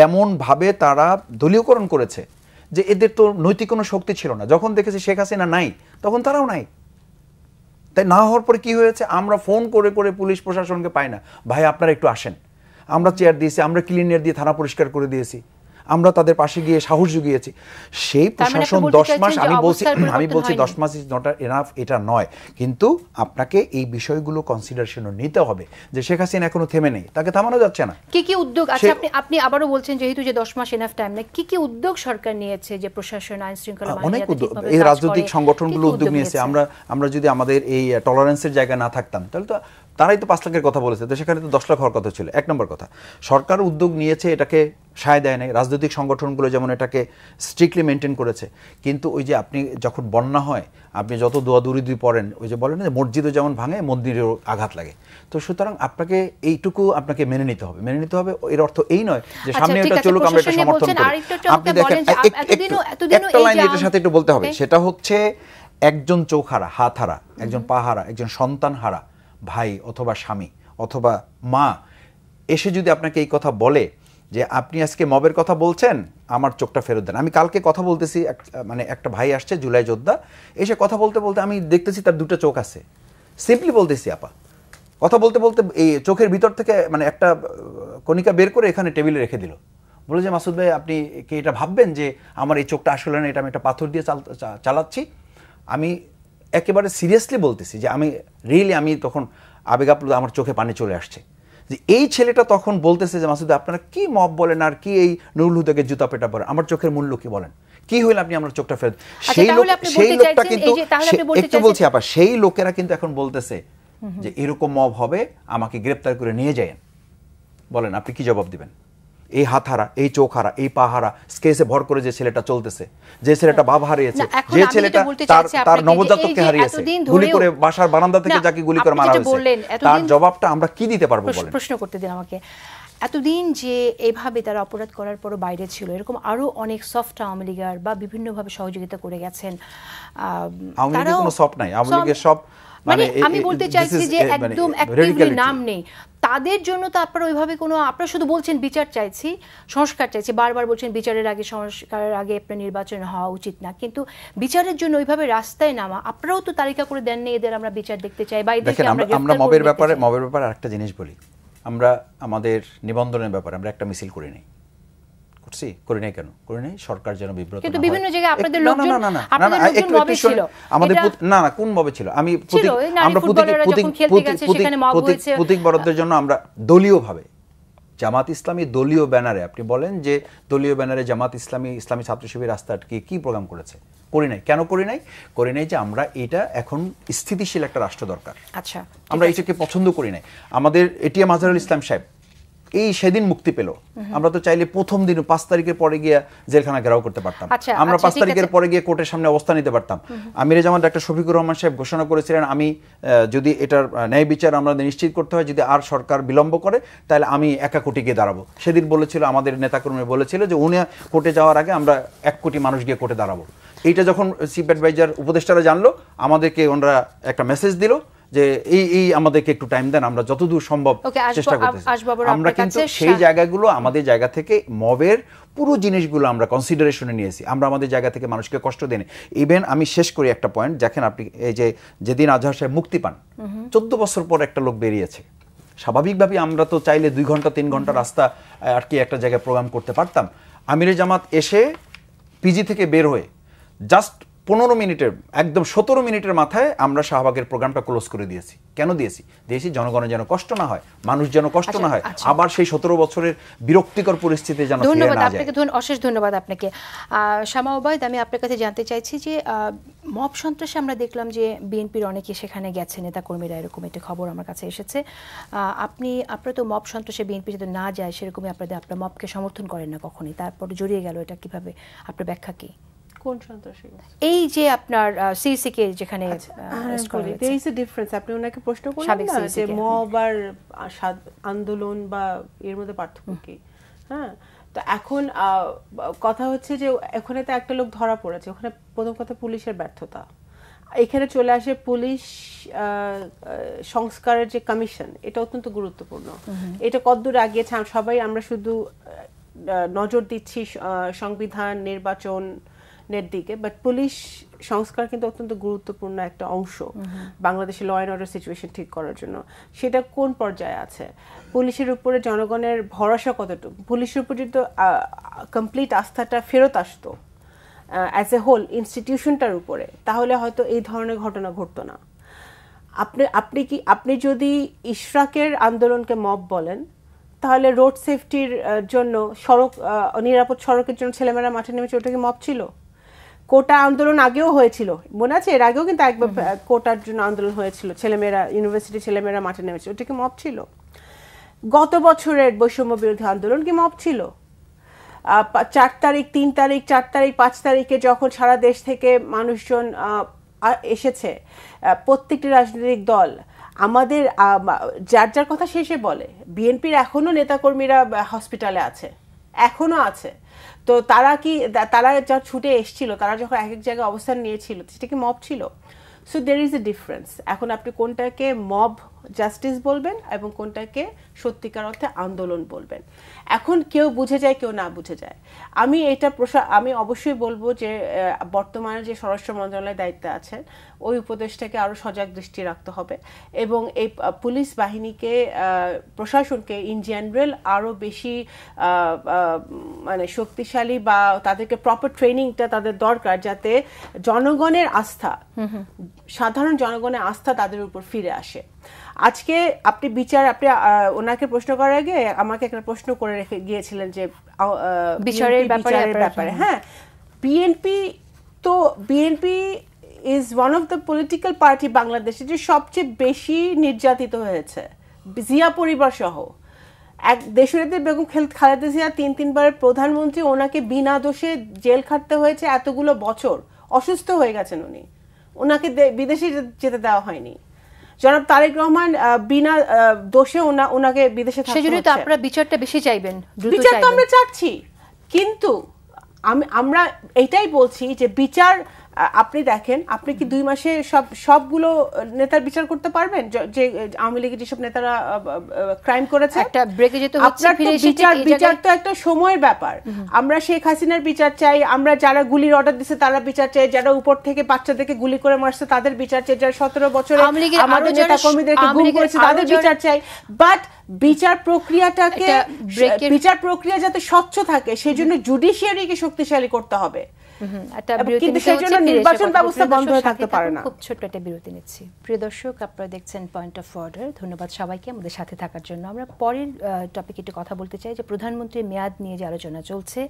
এমনভাবে তারা দলীয়করণ করেছে যে এদের তো নৈতিক কোনো শক্তি ছিল না। যখন দেখেছে শেখ হাসিনা নাই, তখন তারাও নাই। তাই না হওয়ার পরে কি হয়েছে? আমরা ফোন করে করে পুলিশ প্রশাসনকে পাই না, ভাই আপনারা একটু আসেন, আমরা চেয়ার দিয়েছি, আমরা ক্লিনার দিয়ে থানা পরিষ্কার করে দিয়েছি, আমরা তাদের পাশে গিয়ে সাহস জুগিয়েছি। সেই প্রশাসন 10 মাস, আমি বলছি 10 মাস ইজ নট এনাফ, এটা নয়, কিন্তু আপনাকে এই বিষয়গুলো কনসিডারেশনে নিতে হবে যে শেখ হাসিনা এখনো থেমে নেই, তাকে থামানো যাচ্ছে না। কি উদ্যোগ, আচ্ছা আপনি আবারও বলছেন যেহেতু যে 10 মাস এনাফ টাইম না, কি উদ্যোগ সরকার নিয়েছে যে প্রশাসন আইন শৃঙ্খলা অনেক উদ্যোগ, এই রাজনৈতিক সংগঠনগুলো উদ্যোগ নিয়েছে। আমরা যদি আমাদের এই টলারেন্সের জায়গা না থাকতাম তাহলে তো তারাই তো 5 লাখের কথা বলেছে, তো সেখানে তো 10 লাখ হওয়ার কথা ছিল। 1 নম্বর কথা, সরকার উদ্যোগ নিয়েছে, এটাকে সায় দেয় নাই। রাজনৈতিক সংগঠনগুলো যেমন এটাকে স্ট্রিক্টলি মেনটেন করেছে, কিন্তু ওই যে আপনি যখন বন্যা হয় আপনি যত দোয়াদুরি পড়েন, ওই যে বলেন না মসজিদও যেমন ভাঙে মন্দিরেও আঘাত লাগে, তো সুতরাং আপনাকে এইটুকু আপনাকে মেনে নিতে হবে। এর অর্থ এই নয় যে সামনে এটা চলুক আমরা এটা সমর্থন করি। আপনি দেখেন একটা লাইন এটার সাথে একটু বলতে হবে, সেটা হচ্ছে একজন চোখ হারা, হাত হারা, একজন পা হারা, একজন সন্তান হারা ভাই অথবা স্বামী অথবা মা এসে যদি আপনাকে এই কথা বলে যে আপনি আজকে মবের কথা বলছেন, আমার চোখটা ফেরত দেন। আমি কালকে কথা বলতেছি, মানে একটা ভাই আসছে জুলাই যোদ্ধা, এসে কথা বলতে বলতে আমি দেখতেছি তার 2টা চোখ আছে, সিম্পলি বলতেছি আপা, কথা বলতে বলতে এই চোখের ভিতর থেকে মানে একটা কণিকা বের করে এখানে টেবিলে রেখে দিল, বলে যে মাসুদ ভাই আপনি কি এটা ভাববেন যে আমার এই চোখটা আসলে না, এটা আমি একটা পাথর দিয়ে চালাচ্ছি। আমি একেবারে সিরিয়াসলি বলতেছি যে আমি তখন আবেগাপ্লুত, আমার চোখে পানি চলে আসছে যে এই ছেলেটা তখন বলতেছে যে মাসুদ আপনারা কি মব বলেন আর কি এই নুরুল হুদাকে জুতা পেটা পড়েন, আমার চোখের মূল্য কি বলেন, কি হইল আপনি আমার চোখটা ফেরত। সেই লোকটা কিন্তু একটু বলছি আপা, সেই লোকেরা কিন্তু এখন বলতেছে যে এরকম মব হবে, আমাকে গ্রেফতার করে নিয়ে যায়েন। বলেন আপনি কি জবাব দিবেন? এই হাত হারা, এই চোখ হারা, এই পা হারা, স্কেসে ভর করে যে ছেলেটা চলতেছে, যে ছেলেটা বাপ হারিয়েছে, যে ছেলেটা তার নবজাতককে হারিয়েছে, গুলি করে বাসার বারান্দা থেকে যাকে গুলি করে মারা হয়েছে, তার জবাবটা আমরা কি দিতে পারবো বলেন? প্রশ্ন করতে দিন আমাকে। এতদিন যে এভাবে তারা অপরাধ করার পরও বাইরে ছিল, এরকম আরো অনেক সফট আওয়ামী লীগার বা বিভিন্নভাবে সহযোগিতা করে গেছেন। আওয়ামী লীগের কোনো সফট নাই, আওয়ামী লীগের সব মানে আমি বলতে চাইছি যে একদম অ্যাক্টিভলি নাম নেই তাদের জন্য, তো আপনারা ওইভাবে কোনো, আপনারা শুধু বলছেন বিচার চাইছি, সংস্কার চাইছি, বারবার বলছেন বিচারের আগে, সংস্কারের আগে আপনার নির্বাচন হওয়া উচিত না, কিন্তু বিচারের জন্য ওইভাবে রাস্তায় নামা, আপনারাও তো তালিকা করে দেননি এদের আমরা বিচার দেখতে চাই বা এদেরকে আমরা মবের ব্যাপারে আরেকটা জিনিস বলি, আমরা আমাদের নিবন্ধনের ব্যাপারে আমরা একটা মিছিল করি নাই, করি নাই কেন করি নাই? সরকার যেন বিব্রত, কিন্তু বিভিন্ন জায়গায় আপনাদের লোকজন মবে ছিল, আমাদের না কোন মবে ছিল, আমরা প্রতীক বরাদ্দের জন্য আমরা দলীয়ভাবে জামাত ইসলামী দলীয় ব্যানারে, আপনি বলেন যে দলীয় ব্যানারে জামাত ইসলামী ছাত্র শিবির রাস্তা আটকে কি প্রোগ্রাম করেছে? করি নাই। কেন করি নাই যে আমরা এটা এখন স্থিতিশীল একটা রাষ্ট্র দরকার, আচ্ছা আমরা এটাকে পছন্দ করি নাই। আমাদের এটিএম আজহারুল ইসলাম সাহেব এই সেদিন মুক্তি পেল, আমরা তো চাইলে প্রথম দিন 5 তারিখের পরে গিয়ে জেলখানা ঘেরাও করতে পারতাম, আমরা 5 তারিখের পরে গিয়ে কোর্টের সামনে অবস্থান নিতে পারতাম। আমিরে জামান ডাক্তার শফিকুর রহমান সাহেব ঘোষণা করেছিলেন, আমি যদি এটার ন্যায় বিচার আমাদের নিশ্চিত করতে হয়, যদি আর সরকার বিলম্ব করে তাহলে আমি 1 কোটি গিয়ে দাঁড়াবো। সেদিন বলেছিল, আমাদের নেতাকর্মী বলেছিল যে উনি কোর্টে যাওয়ার আগে আমরা 1 কোটি মানুষ গিয়ে কোর্টে দাঁড়াবো। এইটা যখন চিফ অ্যাডভাইজার উপদেষ্টারা জানলো, আমাদেরকে ওনারা একটা মেসেজ দিল যে এই আমাদেরকে একটু টাইম দেন, আমরা যতদূর সম্ভব চেষ্টা করতেছি। আমরা কিন্তু সেই জায়গাগুলো আমাদের জায়গা থেকে মবের পুরো জিনিসগুলো আমরা কনসিডারেশনে নিয়েছি, আমরা আমাদের জায়গা থেকে মানুষকে কষ্ট দেন। ইভেন আমি শেষ করি একটা পয়েন্ট, দেখেন আপনি এই যে যেদিন আজহার সাহেব মুক্তি পান 14 বছর পর একটা লোক বেরিয়েছে, স্বাভাবিকভাবে আমরা তো চাইলে 2 ঘন্টা 3 ঘন্টা রাস্তা আর কি একটা জায়গায় প্রোগ্রাম করতে পারতাম। আমিরে জামাত এসে পিজি থেকে বের হয়ে জাস্ট 15 মিনিটের, একদম 17 মিনিটের মাথায় আমরা শাহবাগের প্রোগ্রামটা ক্লোজ করে দিয়েছি। কেন দিয়েছি? জনগণের যেন কষ্ট না হয়, মানুষ যেন কষ্ট না হয়, আবার সেই 17 বছরের বিরক্তিকর পরিস্থিতি যেন ফিরে না যায়। ধন্যবাদ আপনাকে, অশেষ ধন্যবাদ আপনাকে। শামা ওবায়দ, আমি আপনার কাছে জানতে চাইছি যে মব সন্ত্রাসে আমরা দেখলাম যে বিএনপির অনেকে সেখানে গেছে, নেতাকর্মীরা, এরকম একটা খবর আমার কাছে এসেছে। আপনারা তো মব সন্ত্রাসে বিএনপি যাতে না যায় সেরকমই আপনার মবকে সমর্থন করেন না কখনই, তারপরে জড়িয়ে গেল, এটা কিভাবে আপনার ব্যাখ্যা কি? কোন সন্ত্রাসী? এই যে আপনার সিসি কে যেখানে there is a difference, আপনি ওনাকে প্রশ্ন করলেন না যে মব আর আন্দোলন বা এর মধ্যে পার্থক্য কি? হ্যাঁ, তো এখন কথা হচ্ছে যে ওখানে তো একটা লোক ধরা পড়েছে, ওখানে প্রথম কথা পুলিশের ব্যর্থতা, এখানে চলে আসে পুলিশ সংস্কারের যে কমিশন, এটা অত্যন্ত গুরুত্বপূর্ণ। এটা কতদূর আগিয়েছে সবাই, আমরা শুধু নজর দিচ্ছি সংবিধান, নির্বাচন, সামনের দিকে, বাট পুলিশ সংস্কার কিন্তু অত্যন্ত গুরুত্বপূর্ণ একটা অংশ বাংলাদেশের ল অ্যান্ড অর্ডার সিচুয়েশন ঠিক করার জন্য। সেটা কোন পর্যায়ে আছে, পুলিশের উপরে জনগণের ভরসা কতটুকু, পুলিশের উপর যদি কমপ্লিট আস্থাটা ফেরত আসতো অ্যাজ এ হোল ইনস্টিটিউশনটার উপরে, তাহলে হয়তো এই ধরনের ঘটনা ঘটতো না। আপনি যদি ইশরাকের আন্দোলনকে মব বলেন, তাহলে রোড সেফটির জন্য নিরাপদ সড়কের জন্য ছেলেমেয়েরা মাঠে নেমেছে, ওটা কি মব ছিল? কোটা আন্দোলন আগেও হয়েছিল, মনে আছে? এর আগেও কিন্তু একবার কোটার জন্য আন্দোলন হয়েছিল, ছেলেমেয়েরা ইউনিভার্সিটি ছেলেমেয়েরা মাঠে নেমেছে, ওটা কি মব ছিল? গত বছরের বৈষম্য বিরোধী আন্দোলন কি মব ছিল? 4 তারিখ 3 তারিখ 4 তারিখ 5 তারিখে যখন সারা দেশ থেকে মানুষজন এসেছে, প্রত্যেকটি রাজনৈতিক দল আমাদের যার যার কথা শেষে বলে, বিএনপির এখনো নেতাকর্মীরা হসপিটালে আছে, এখনো আছে। তো তারা যা ছুটে এসেছিল, তারা যখন এক এক জায়গায় অবস্থান নিয়েছিল, সেটা কি মব ছিল? So there is a difference. এখন আপনি কোনটাকে মব জাস্টিস বলবেন এবং কোনটাকে সত্যিকার অর্থে আন্দোলন বলবেন। এখন কেউ বুঝে যায়, কেউ না বুঝে যায়। আমি অবশ্যই বলবো যে বর্তমানে যে স্বরাষ্ট্র মন্ত্রণালয়ের দায়িত্বে আছেন, ওই উপদেশটাকে আরো সজাগ দৃষ্টি রাখতে হবে এবং এই পুলিশ বাহিনীকে, প্রশাসনকে ইন জেনারেল আরো বেশি মানে শক্তিশালী বা তাদেরকে প্রপার ট্রেনিংটা তাদের দরকার, যাতে জনগণের আস্থা, সাধারণ জনগণের আস্থা তাদের উপর ফিরে আসে। আজকে আপনি ওনাকে প্রশ্ন করার আগে আমাকে একটা প্রশ্ন করে রেখে গিয়েছিলেন যে বিচারের ব্যাপারে। হ্যাঁ, BNP is one of the political party বাংলাদেশে যে সবচেয়ে বেশি নির্যাতিত হয়েছে, জিয়া পরিবার সহ। দেশনেত্রী বেগম খালেদা জিয়া 3 বারের প্রধানমন্ত্রী, ওনাকে বিনা দোষে জেল খাটতে হয়েছে এতগুলো বছর। অসুস্থ হয়ে গেছেন উনি, ওনাকে বিদেশে যেতে দেওয়া হয়নি। জনাব তারেক রহমান বিনা দোষে ওনাকে বিদেশে থাকতে হচ্ছে। সেজন্য তো আপনারা বিচারটা বেশি চাইবেন, বিচার তো আমরা চাচ্ছি, কিন্তু আমরা এটাই বলছি যে বিচার, আপনি দেখেন, আপনি কি 2 মাসে সবগুলো নেতার বিচার করতে পারবেন? যে আওয়ামী লীগের যেসব নেতারা ক্রাইম করেছে, একটা ব্রেকে যেতে হচ্ছে, বিচার তো একটা সময়ের ব্যাপার। আমরা শেখ হাসিনার বিচার চাই, আমরা যারা গুলির অর্ডার দিচ্ছে তারা বিচার চাই, যারা উপর থেকে বাচ্চাদেরকে গুলি করে মারছে তাদের বিচার চাই, যারা 17 বছরে আমাদের নেতা কর্মীদেরকে গুম করেছে তাদের বিচার চাই। বাট বিচার প্রক্রিয়া যাতে স্বচ্ছ থাকে, সেজন্য জুডিশিয়ারিকে শক্তিশালী করতে হবে। কিন্তু সেজন্য নির্বাচন ব্যবস্থা বন্ধ হয়ে থাকতে পারে না। খুব ছোট্ট একটা বিরতি নিচ্ছি। প্রিয় দর্শক, আপনারা দেখছেন পয়েন্ট অফ অর্ডার। ধন্যবাদ সবাইকে আমাদের সাথে থাকার জন্য। আমরা পরের টপিকে একটু কথা বলতে চাই যে প্রধানমন্ত্রীর মেয়াদ নিয়ে যে আলোচনা চলছে।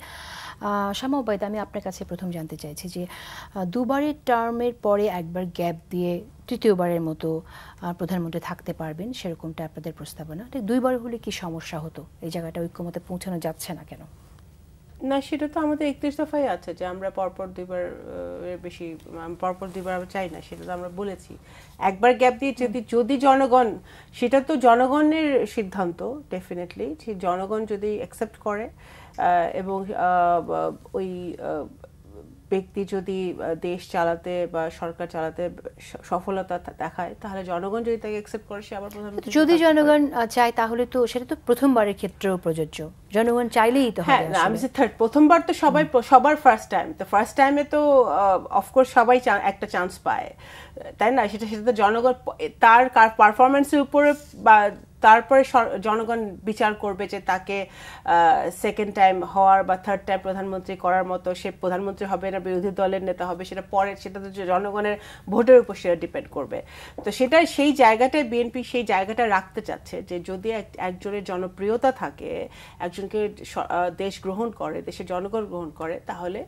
শামা ওবায়দ, আমি আপনার কাছে প্রথম জানতে চাইছি যে 2বারের টার্মের পরে একবার গ্যাপ দিয়ে 3য়বারের মতো প্রধানমন্ত্রী থাকতে পারবেন, সেরকমটা আপনাদের প্রস্তাবনা। ঠিক 2বার হলে কি সমস্যা হতো? এই জায়গাটা ঐক্যমতে পৌঁছানো যাচ্ছে না কেন? না, সেটা তো আমাদের 31 দফায় আছে যে আমরা পরপর 2বার বেশি পরপর 2বার আমরা চাই না, সেটা তো আমরা বলেছি। একবার গ্যাপ দিয়ে যদি জনগণ, সেটা তো জনগণের সিদ্ধান্ত, ডেফিনেটলি জনগণ যদি অ্যাকসেপ্ট করে এবং ওই ব্যক্তি যদি দেশ চালাতে বা সরকার চালাতে সফলতা দেখায়, তাহলে জনগণ যদি তাকে অ্যাকসেপ্ট করে, সে আবার প্রধানমন্ত্রী। যদি জনগণ চায় তাহলে তো সেটা তো প্রথমবারের ক্ষেত্রেও প্রযোজ্য, জনগণ চাইলেই তো হবে। হ্যাঁ, আমি প্রথমবার তো সবার ফার্স্ট টাইম, তো ফার্স্ট টাইমে তো অফকোর্স সবাই একটা চান্স পায়, তাই না? সেটা তো জনগণ তার পারফরমেন্সের উপরে বা তারপরে জনগণ বিচার করবে যে তাকে সেকেন্ড টাইম হওয়ার বা থার্ড টাইম প্রধানমন্ত্রী করার মতো সে প্রধানমন্ত্রী হবে না বিরোধী দলের নেতা হবে, সেটা তো জনগণের ভোটের উপর সেটা ডিপেন্ড করবে। তো সেটা সেই জায়গাটায় বিএনপি সেই জায়গাটা রাখতে চাচ্ছে যে যদি একজনের জনপ্রিয়তা থাকে, একজনকে দেশ গ্রহণ করে, দেশের জনগণ গ্রহণ করে, তাহলে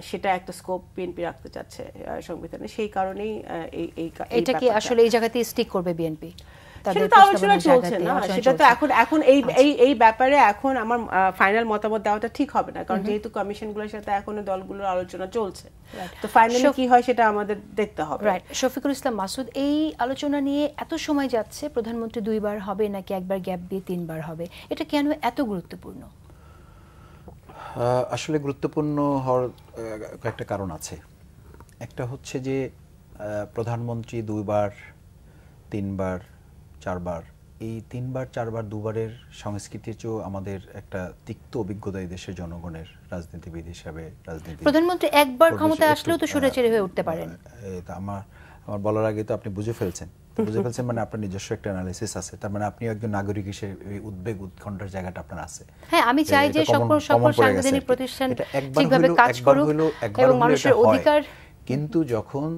সেটা একটা স্কোপ বিএনপি রাখতে চাচ্ছে সংবিধানে। সেই কারণেই এটা কি আসলে এই জায়গাতেই স্টিক করবে বিএনপি? সেটা তো আলোচনা চলছে না, সেটা তো এখন এই ব্যাপারে এখন আমার ফাইনাল মতামত দেওয়াটা ঠিক হবে না, কারণ যেহেতু কমিশনগুলোর সাথে এখনো দলগুলোর আলোচনা চলছে, তো ফাইনালি কি হয় সেটা আমাদের দেখতে হবে। রাইট। শফিকুল ইসলাম মাসুদ, এই আলোচনা নিয়ে এত সময় যাচ্ছে, প্রধানমন্ত্রী 2বার হবে নাকি একবার গ্যাপ দিয়ে 3বার হবে, এটা কেন এত গুরুত্বপূর্ণ? আসলে গুরুত্বপূর্ণ হওয়ার কয়েকটা কারণ আছে। একটা হচ্ছে যে প্রধানমন্ত্রী 2বার 3বার 4বার এই 3বার 4বার 2বারের সংস্কৃতির চেয়েও আমাদের একটা তিক্ত অভিজ্ঞতা এই দেশের জনগণের রাজনীতিবিদ হিসাবে। প্রধানমন্ত্রী একবার ক্ষমতায় আসলেও তো স্বৈরাচারী হয়ে উঠতে পারেন। আমার বলার আগে তো আপনি বুঝে ফেলছেন মানে আপনার নিজস্ব একটা অ্যানালিসিস আছে, তার মানে আপনি একজন নাগরিক হিসেবে এই উদ্বেগ উৎকণ্ঠার জায়গাটা আপনার আছে। হ্যাঁ, আমি চাই যে সকল সাংবিধানিক প্রতিষ্ঠান ঠিকভাবে কাজ করুক এবং মানুষের অধিকার। কিন্তু যখন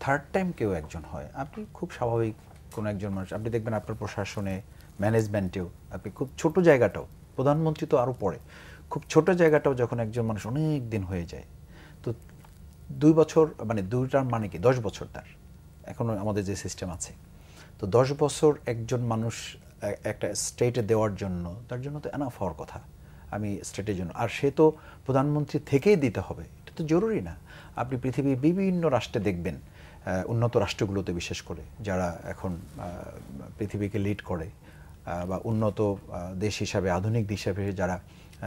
থার্ড টাইম কেউ একজন হয়, আপনি খুব স্বাভাবিক কোন একজন মানুষ, আপনি দেখবেন আপনার প্রশাসনে, ম্যানেজমেন্টেও, আপনি খুব ছোট জায়গাটাও, প্রধানমন্ত্রী তো আরো পরে, খুব ছোট জায়গাটাও যখন একজন মানুষ অনেক দিন হয়ে যায়, তো 2 বছর মানে 2 টার্ম মানে কি 10 বছর তার এখনো আমাদের যে সিস্টেম আছে, তো 10 বছর একজন মানুষ একটা স্টেটে দেওয়ার জন্য, তার জন্য তো এনাফ হওয়ার কথা আমি স্টেটের জন্য। আর সে তো প্রধানমন্ত্রী থেকেই দিতে হবে, এটা তো জরুরি না। আপনি পৃথিবীর বিভিন্ন রাষ্ট্রে দেখবেন, উন্নত রাষ্ট্রগুলোতে বিশেষ করে, যারা এখন পৃথিবীকে লিড করে বা উন্নত দেশ হিসাবে, আধুনিক দেশ হিসাবে যারা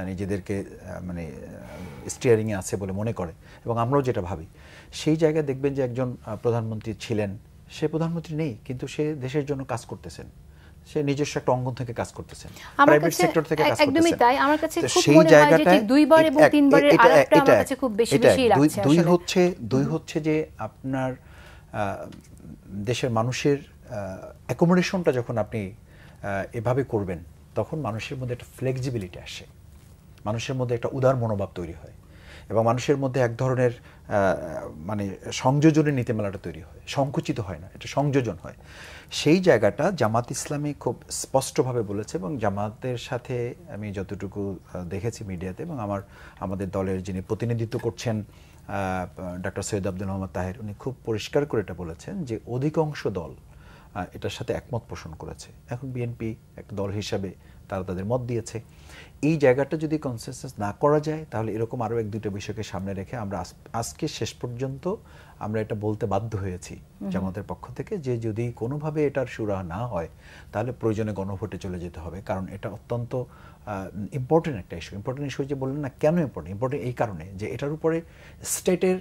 নিজেদেরকে মানে স্টিয়ারিংয়ে আছে বলে মনে করে, এবং আমরাও যেটা ভাবি, সেই জায়গায় দেখবেন যে একজন প্রধানমন্ত্রী ছিলেন, সে প্রধানমন্ত্রী নেই কিন্তু সে দেশের জন্য কাজ করতেছেন, সে নিজস্ব একটা অঙ্গন থেকে কাজ করতেছেন, প্রাইভেট সেক্টর থেকে কাজ করতেছেন। একদমই তাই। আমার কাছে খুব মনে হয় যে ঠিক 2বার এবং 3বারের আলাপটা আমার কাছে খুব বেশি লাগছে। দুই হচ্ছে যে আপনার দেশের মানুষের অ্যাকোমোডেশনটা যখন আপনি এভাবে করবেন, তখন মানুষের মধ্যে একটা ফ্লেক্সিবিলিটি আসে, মানুষের মধ্যে একটা উদার মনোভাব তৈরি হয়, এবং মানুষের মধ্যে এক ধরনের মানে সংযোজনের নীতিমালাটা তৈরি হয়, সংকুচিত হয় না, এটা সংযোজন হয়। সেই জায়গাটা জামাত ইসলামী খুব স্পষ্টভাবে বলেছে, এবং জামাতের সাথে আমি যতটুকু দেখেছি মিডিয়াতে, এবং আমাদের দলের যিনি প্রতিনিধিত্ব করছেন ডক্টর সৈয়দ আব্দুল মোহাম্মদ তাহের, উনি খুব পরিষ্কার করে এটা বলেছেন যে অধিকাংশ দল এটার সাথে একমত পোষণ করেছে। এখন বিএনপি একটা দল হিসাবে তারা তাদের মত দিয়েছে। এই জায়গাটা যদি কনসেনসাস না করা যায়, তাহলে এরকম আরও 1-2টা বিষয়কে সামনে রেখে আমরা আজকে শেষ পর্যন্ত আমরা এটা বলতে বাধ্য হয়েছি জামাতের পক্ষ থেকে, যে যদি কোনোভাবে এটার সুরাহা না হয়, তাহলে প্রয়োজনে গণভোটে চলে যেতে হবে, কারণ এটা অত্যন্ত ইম্পর্টেন্ট একটা ইস্যু। ইম্পর্টেন্ট ইস্যু যে বললেন না, কেন ইম্পর্টেন্ট এই কারণে যে এটার উপরে স্টেটের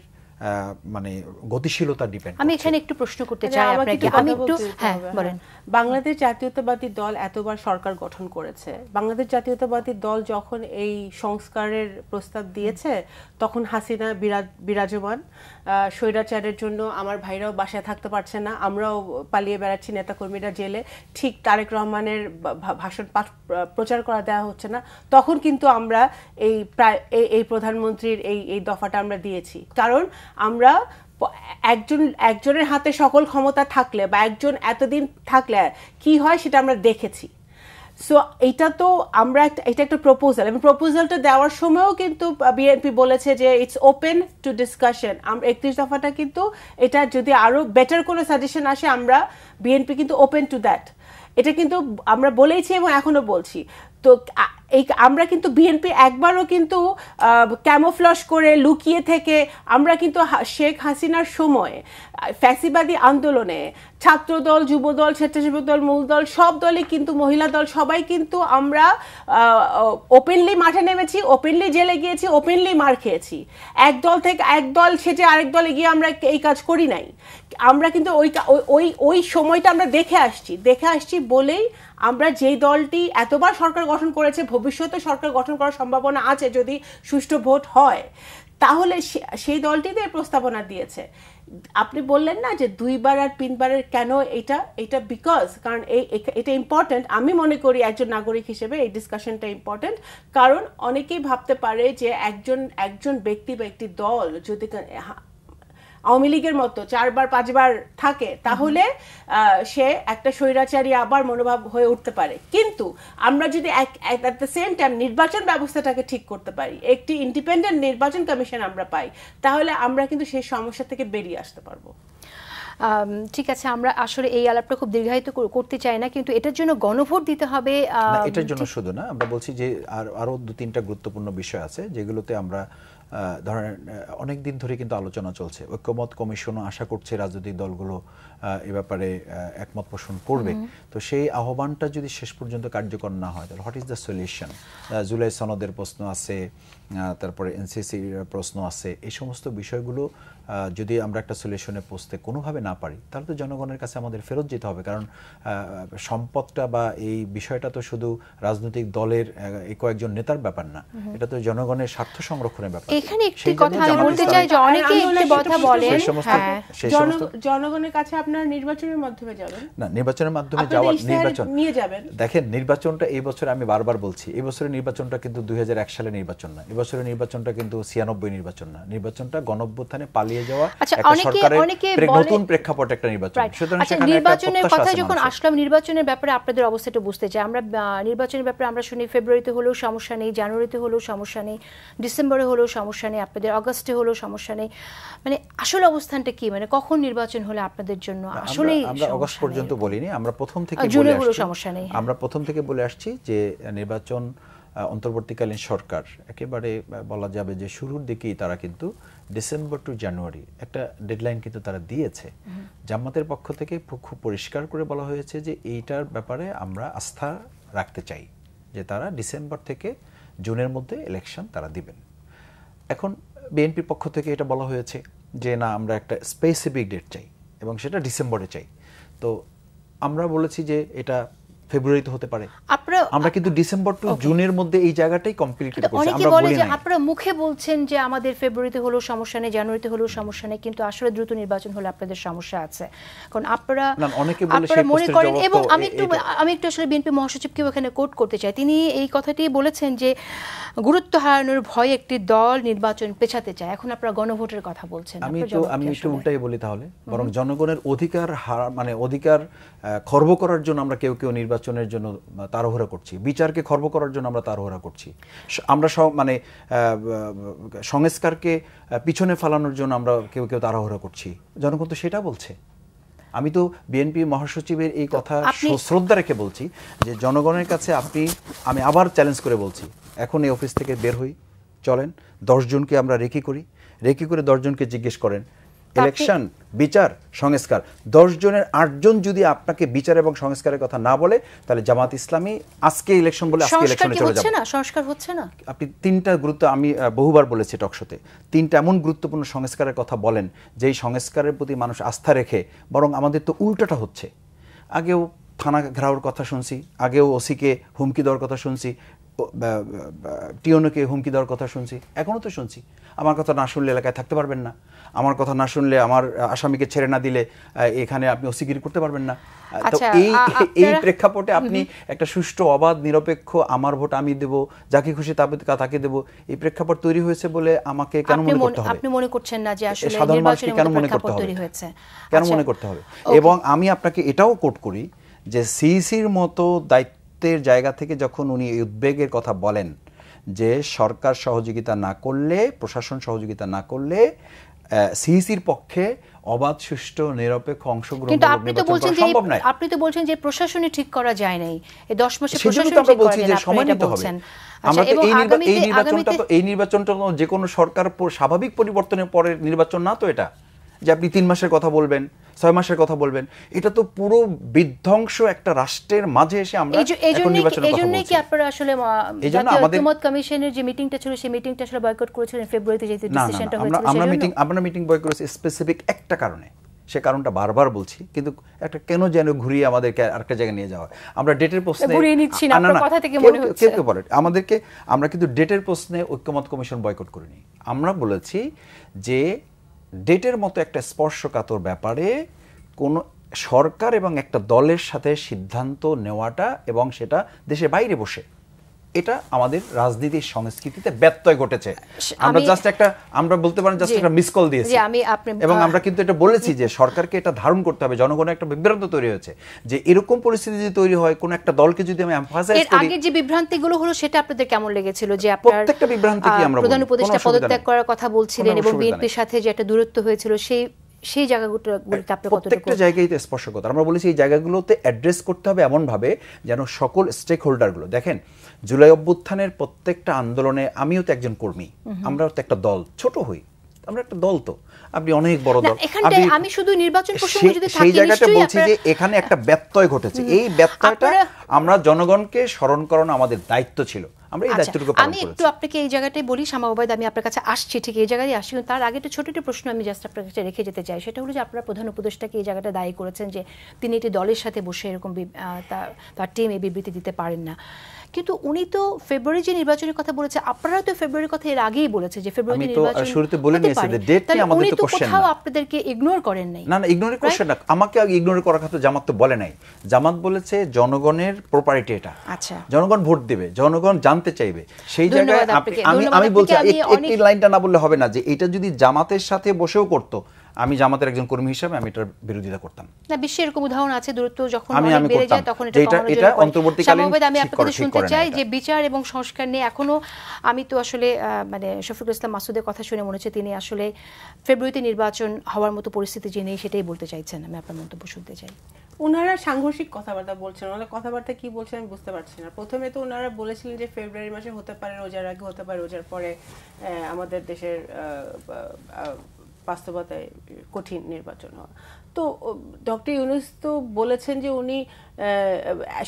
মানে গতিশীলতা ডিপেন্ড। আমি এখানে একটু প্রশ্ন করতে চাই আপনাকে, আমি একটু হ্যাঁ বলেন। বাংলাদেশ জাতীয়তাবাদী দল এতবার সরকার গঠন করেছে, বাংলাদেশ জাতীয়তাবাদী দল যখন এই সংস্কারের প্রস্তাব দিয়েছে, তখন হাসিনা বিরাজমান, স্বৈরাচারের জন্য আমার ভাইরাও বাসায় থাকতে পারছে না, আমরাও পালিয়ে বেড়াচ্ছি, নেতাকর্মীরা জেলে, ঠিক তারেক রহমানের ভাষণ প্রচার করা দেওয়া হচ্ছে না, তখন কিন্তু আমরা এই প্রধানমন্ত্রীর এই দফাটা আমরা দিয়েছি। কারণ আমরা একজনের হাতে সকল ক্ষমতা থাকলে, বা একজন এতদিন থাকলে কি হয় সেটা আমরা দেখেছি। সো এটা তো আমরা এটা একটা প্রপোজাল, এবং প্রপোজালটা দেওয়ার সময়ও কিন্তু বিএনপি বলেছে যে ইটস ওপেন টু ডিসকাশন। আমরা 31 দফাটা কিন্তু এটা যদি আরো বেটার কোনো সাজেশন আসে, আমরা বিএনপি কিন্তু ওপেন টু দ্যাট, এটা কিন্তু আমরা বলেইছি এবং এখনো বলছি। তো আমরা কিন্তু বিএনপি একবারও কিন্তু ক্যামোফ্লজ করে লুকিয়ে থেকে, আমরা কিন্তু শেখ হাসিনার সময় ফ্যাসিবাদী আন্দোলনে ছাত্রদল, যুবদল, স্বেচ্ছাসেবক দল, মূল দল, সব দলই কিন্তু, মহিলা দল, সবাই কিন্তু আমরা ওপেনলি মাঠে নেমেছি, ওপেনলি জেলে গিয়েছি, ওপেনলি মার খেয়েছি। এক দল থেকে এক দল সেজে আরেক দলে গিয়ে আমরা এই কাজ করি নাই। আমরা কিন্তু ওই সময়টা আমরা দেখে আসছি বলেই আমরা যেই দলটি এতবার সরকার গঠন করেছে, ভবিষ্যতে সরকার গঠন করার সম্ভাবনা আছে যদি সুষ্ঠু ভোট হয়, তাহলে সেই দলটিতে প্রস্তাবনা দিয়েছে। আপনি বললেন না যে 2বার আর 3বারের কেন, এটা বিকজ, কারণ এটা ইম্পর্টেন্ট। আমি মনে করি একজন নাগরিক হিসেবে এই ডিসকাশনটা ইম্পর্টেন্ট, কারণ অনেকেই ভাবতে পারে যে একজন ব্যক্তি বা একটি দল যদি আওয়ামী লীগের মতো 4বার 5বার থাকে, তাহলে সে একটা স্বৈরাচারী আবার মনোভাব হয়ে উঠতে পারে। কিন্তু আমরা যদি এট দ্য সেম টাইম নির্বাচন ব্যবস্থাটাকে ঠিক করতে পারি, একটি ইন্ডিপেন্ডেন্ট নির্বাচন কমিশন আমরা পাই, তাহলে আমরা কিন্তু সেই সমস্যা থেকে বেরিয়ে আসতে পারবো। ঠিক আছে, আমরা আসলে এই আলাপটা খুব দীর্ঘায়িত করতে চাই না, কিন্তু এটার জন্য গণভোট দিতে হবে। এটার জন্য শুধু না, আমরা বলছি যে আরো 2-3টা গুরুত্বপূর্ণ বিষয় আছে যেগুলোতে আমরা ধরেন অনেক দিন ধরে কিন্তু আলোচনা চলছে। ঐক্যমত কমিশনও আশা করছে রাজনৈতিক দলগুলো এ ব্যাপারে একমত পোষণ করবে। তো সেই আহ্বানটা যদি শেষ পর্যন্ত কার্যকর না হয়, তাহলে what is the solution? July সনদের প্রশ্ন আছে, তারপরে এনসিসির প্রশ্ন আছে, এই সমস্ত বিষয়গুলো যদি আমরা একটা সলিউশনে পৌঁছতে কোনোভাবে না না পারি, তাহলে তো জনগণের কাছে আমাদের ফেরত যেতে হবে। কারণ সম্পদটা বা এই বিষয়টা তো শুধু রাজনৈতিক দলের কয়েকজন নেতার ব্যাপার না, এটা তো জনগণের স্বার্থ সংরক্ষণের ব্যাপার। এখানে একটি কথা আমি বলতে চাই যে অনেকে একটি কথা বলেন, জনগণের কাছে আপনারা নির্বাচনের মাধ্যমে যাবেন না, নির্বাচনের মাধ্যমে যাওয়ার নির্বাচন নিয়ে যাবেন। দেখেন, নির্বাচনটা এই বছর আমি বারবার বলছি, এই বছরের নির্বাচনটা কিন্তু 2001 সালের নির্বাচন না, এই বছরের নির্বাচনটা কিন্তু 96 নির্বাচন না, নির্বাচনটা গণঅভ্যুত্থানে পালিয়ে যাওয়া একটা সরকারের নতুন প্রেক্ষাপটে একটা নির্বাচন। সুতরাং নির্বাচনের কথা যখন আসলাম, নির্বাচনের ব্যাপারে আপনাদের অবস্থাটা বুঝতে চাই। আমরা নির্বাচনের ব্যাপারে আমরা শুনি ফেব্রুয়ারিতে হলেও সমস্যা নেই, জানুয়ারিতে হলেও সমস্যা নেই, ডিসেম্বরে হলেও সমস্যা নেই, আপনাদের আগস্টে হলেও সমস্যা নেই। মানে আসল অবস্থানটা কি, মানে কখন নির্বাচন হলে আপনাদের জন্য আসলেই আমরা আগস্ট পর্যন্ত বলিনি, আমরা প্রথম থেকে বলে আসছি যে নির্বাচন অন্তর্বর্তীকালীন সরকার একেবারে বলা যাবে যে শুরুর দিকেই তারা কিন্তু ডিসেম্বর টু জানুয়ারি একটা ডেডলাইন কিন্তু তারা দিয়েছে। জামাতের পক্ষ থেকে খুব পরিষ্কার করে বলা হয়েছে যে এইটার ব্যাপারে আমরা আস্থা রাখতে চাই যে তারা ডিসেম্বর থেকে জুনের মধ্যে ইলেকশন তারা দিবেন। এখন বিএনপির পক্ষ থেকে এটা বলা হয়েছে যে না, আমরা একটা স্পেসিফিক ডেট চাই এবং সেটা ডিসেম্বরে চাই। তো আমরা বলেছি যে এটা ফেব্রুয়ারিতে হতে পারে, আমরা কিন্তু ডিসেম্বর টু জুনের মধ্যে এই জায়গাটাই কমপ্লিট করছি। অনেকে বলে যে আপনারা মুখে বলছেন যে আমাদের ফেব্রুয়ারিতে হলেও সমস্যা নেই, জানুয়ারিতে হলেও সমস্যা নেই, কিন্তু আসলে দ্রুত নির্বাচন হলে আপনাদের সমস্যা আছে। কারণ আপনারা মনে করেন, এবং আমি একটু আসলে বিএনপি মহাসচিবকেও এখানে কোট করতে চাই, তিনি এই কথাটি বলেছেন যে গুরুত্ব হারানোর ভয়ে একটি দল নির্বাচন পেছাতে চায়। এখন আপনারা গণভোটের কথা বলছেন। আমি একটু উল্টাই বলি তাহলে, বরং জনগণের অধিকার মানে অধিকার খর্ব করার জন্য আমরা কেউ কেউ নির্বাচনের জন্য তাড়াহুড়া করছি, বিচারকে খর্ব করার জন্য আমরা তাড়াহুড়া করছি, আমরা মানে সংস্কারকে পিছনে ফেলানোর জন্য আমরা কেউ কেউ তাড়াহুড়া করছি। জনগণ তো সেটা বলছে। আমি তো বিএনপি মহাসচিবের এই কথা শ্রদ্ধা রেখে বলছি যে জনগণের কাছে আমি আবার চ্যালেঞ্জ করে বলছি, এখন এই অফিস থেকে বের হই, চলেন 10 জনকে আমরা রেকি করে 10 জনকে জিজ্ঞেস করেন ইলেকশন, বিচার, সংস্কার, 10 জনের 8 জন যদি আপনাকে বিচার এবং সংস্কারের কথা না বলে, তাহলে জামাত ইসলামী আজকে ইলেকশন বলে আজকে ইলেকশনে চলে যাবে। সংস্কার হচ্ছে না। আপনি 3টা আমি বহুবার বলেছি টকশোতে, 3টা এমন গুরুত্বপূর্ণ সংস্কারের কথা বলেন যেই সংস্কারের প্রতি মানুষ আস্থা রেখে, বরং আমাদের তো উল্টাটা হচ্ছে। আগেও থানা ঘেরাওর কথা শুনছি, আগেও ওসিকে হুমকি দেওয়ার কথা শুনছি, টিওনোকে হুমকি দেওয়ার কথা শুনছি, এখনো তো শুনছি। আমার কথা না শুনলে এলাকায় থাকতে পারবেন না, আমার কথা না শুনলে আমার আসামিকে ছেড়ে না দিলে এখানে আপনি ওসিগিরি করতে পারবেন না। তো এই প্রেক্ষাপটে আপনি একটা সুষ্ঠু, অবাধ, নিরপেক্ষ, আমার ভোট আমি দেব, যাকে খুশি তাকে দেব, এই প্রেক্ষাপট তৈরি হয়েছে বলে আমাকে কেন মনে করতে হবে? আপনি মনে করছেন না যে আসলে সাধারণ মানুষকে কেন মনে করতে হবে? এবং আমি আপনাকে এটাও কোট করি যে সিইসির মতো দায়িত্বের জায়গা থেকে যখন উনি এই উদ্বেগের কথা বলেন যে সরকার সহযোগিতা না করলে, প্রশাসন সহযোগিতা না করলে সিইসির পক্ষে অবাধ, সুষ্ঠু, নিরপেক্ষ অংশগ্রহণ সম্ভব নয়। আপনি তো বলছেন যে প্রশাসনে ঠিক করা যায় নাই, এই 10 মাসে প্রশাসন ঠিক করা যায় না, সময় নিতে হবে। আমরা তো এই নির্বাচনটা যে কোনো সরকার স্বাভাবিক পরিবর্তনের পরে নির্বাচন না তো এটা, যে আপনি 3 মাসের কথা বলবেন, 6 মাসের কথা বলবেন, এটা তো পুরো বিধ্বংস একটা রাষ্ট্রের মাঝে এসে আমরা এখন নির্বাচনের কথা বলছি। এইজন্য কি আপনারা আসলে জাতীয় ঐকমত্য কমিশনের যে মিটিংটা ছিল সেই মিটিংটা আসলে বয়কট করেছিলেন ফেব্রুয়ারিতে, যেহেতু ডিসিশনটা হয়েছিল? আমরা মিটিং বয়কট করেছি স্পেসিফিক একটা কারণে, সে কারণটা বারবার বলছি, কিন্তু একটা কেন যেন ঘুরিয়ে আমাদেরকে আরেকটা জায়গায় নিয়ে যাওয়া। আমরা ডেটের প্রশ্নে ঘুরিয়ে নিচ্ছি না, আপনার কথা থেকে মনে হচ্ছে কেউ বলে আমরা কিন্তু ডেটের প্রশ্নে ঐকমত্য কমিশন বয়কট করিনি। আমরা বলেছি যে ডেটের মতো একটা স্পর্শকাতর ব্যাপারে কোন সরকার এবং একটা দলের সাথে সিদ্ধান্ত নেওয়াটা, এবং সেটা দেশের বাইরে বসে, এটা আমাদের রাজনীতির সংস্কৃতিতে ব্যত্যয় ঘটেছে। আমরা বলতে পারেন জাস্ট একটা মিস কল দিয়েছি, এবং আমরা কিন্তু এটা বলেছি যে সরকারকে এটা ধারণ করতে হবে। জনগণের একটা বিভ্রান্ত তৈরি হয়েছে যে এরকম পরিস্থিতি যদি তৈরি হয়, কোন একটা দলকে যদি আমি এমফাসাইজ করি। আগে যে বিভ্রান্তিগুলো হলো সেটা আপনাদের কেমন লেগেছিল? যে আপনারা প্রত্যেকটা বিভ্রান্তি কি আমরা প্রধান উপদেষ্টা পদত্যাগ করার কথা বলছিলেন এবং বিএনপির সাথে যে একটা দূরত্ব হয়েছিল, সেই জায়গাগুলোতে আপনি কতটুকু? প্রত্যেকটা জায়গায়তে স্পর্শকতা আমরা বলেছি এই জায়গাগুলোতে অ্যাড্রেস করতে হবে এমনভাবে যেন সকল স্টেক হোল্ডারগুলো দেখেন। জুলাই অভ্যুত্থানের প্রত্যেকটা আন্দোলনে আমিও তো একজন কর্মী, আমরাও তো একটা দল, ছোট হই, আমরা একটা দল, তো আপনি অনেক বড় দল। আমি শুধু নির্বাচন প্রসঙ্গে যদি থাকি, সেই জায়গাটা বলছি যে এখানে একটা ব্যত্যয় ঘটেছে। এই ব্যত্যয়টা আমরা জনগণকে স্মরণ করানো আমাদের দায়িত্ব ছিল। আমরা এই দায়িত্বটুকু পালন আমি করেছি। একটু আপনাকে এই জায়গাটাই বলি, শামা ওবায়দ, আমি আপনার কাছে আসছি, ঠিক এই জায়গায় আসছি, তার আগে একটা ছোট একটা প্রশ্ন আমি জাস্ট আপনার কাছে রেখে যেতে চাই। সেটা হলো যে আপনারা প্রধান উপদেষ্টাকে এই জায়গাটা দায়ী করেছেন যে তিনি একটি দলের সাথে বসে এরকম তার টিম এই বিবৃতি দিতে পারেন না, কিন্তু উনি তো ফেব্রুয়ারি যে নির্বাচনের কথা বলেছে, আপনারা তো ফেব্রুয়ারির কথা এর আগেই বলেছে যে ফেব্রুয়ারি নির্বাচন শুরুতে বলে নিয়েছি যে ডেটটা আমাদের তো কোশ্চেন না, আপনাদেরকে ইগনোর করেন নাই। না ইগনোর কোশ্চেন না, আমাকে আগে ইগনোর করার কথা জামাত তো বলে নাই। জামাত বলেছে জনগণের প্রপার্টি এটা, আচ্ছা জনগণ ভোট দেবে, জনগণ জানতে চাইবে। সেই জায়গায় আমি বলছি একটি লাইনটা না বললে হবে না যে এটা যদি জামাতের সাথে বসেও করতো, আমি জামাতের একজন কর্মী হিসেবে আমি এটার বিরোধিতা করতাম না। বিশ্বে এরকম উদাহরণ আছে, দূরত্ব যখন অনেক বেড়ে যায় তখন এটা অন্তর্বর্তীকালীন। আমি আপনাকে শুনতে চাই যে বিচার এবং সংস্কার নিয়ে এখনো, আমি তো আসলে মানে শফিকুল ইসলাম মাসুদের কথা শুনে মনে হচ্ছে তিনি আসলে ফেব্রুয়ারিতে নির্বাচন হওয়ার মতো পরিস্থিতি যে নেই সেটাই বলতে চাইছেন। আমি আপনার মন্তব্য শুনতে চাই। ওনারা সাংঘর্ষিক কথাবার্তা বলছেন, ওনারা কথাবার্তা কি বলছেন আমি বুঝতে পারছি না। প্রথমে তো ওনারা বলেছিলেন যে ফেব্রুয়ারি মাসে হতে পারে, রোজার আগে হতে পারে, রোজার পরে আমাদের দেশের বাস্তবতায় কঠিন নির্বাচন হওয়া। তো ডক্টর ইউনূস তো বলেছেন যে উনি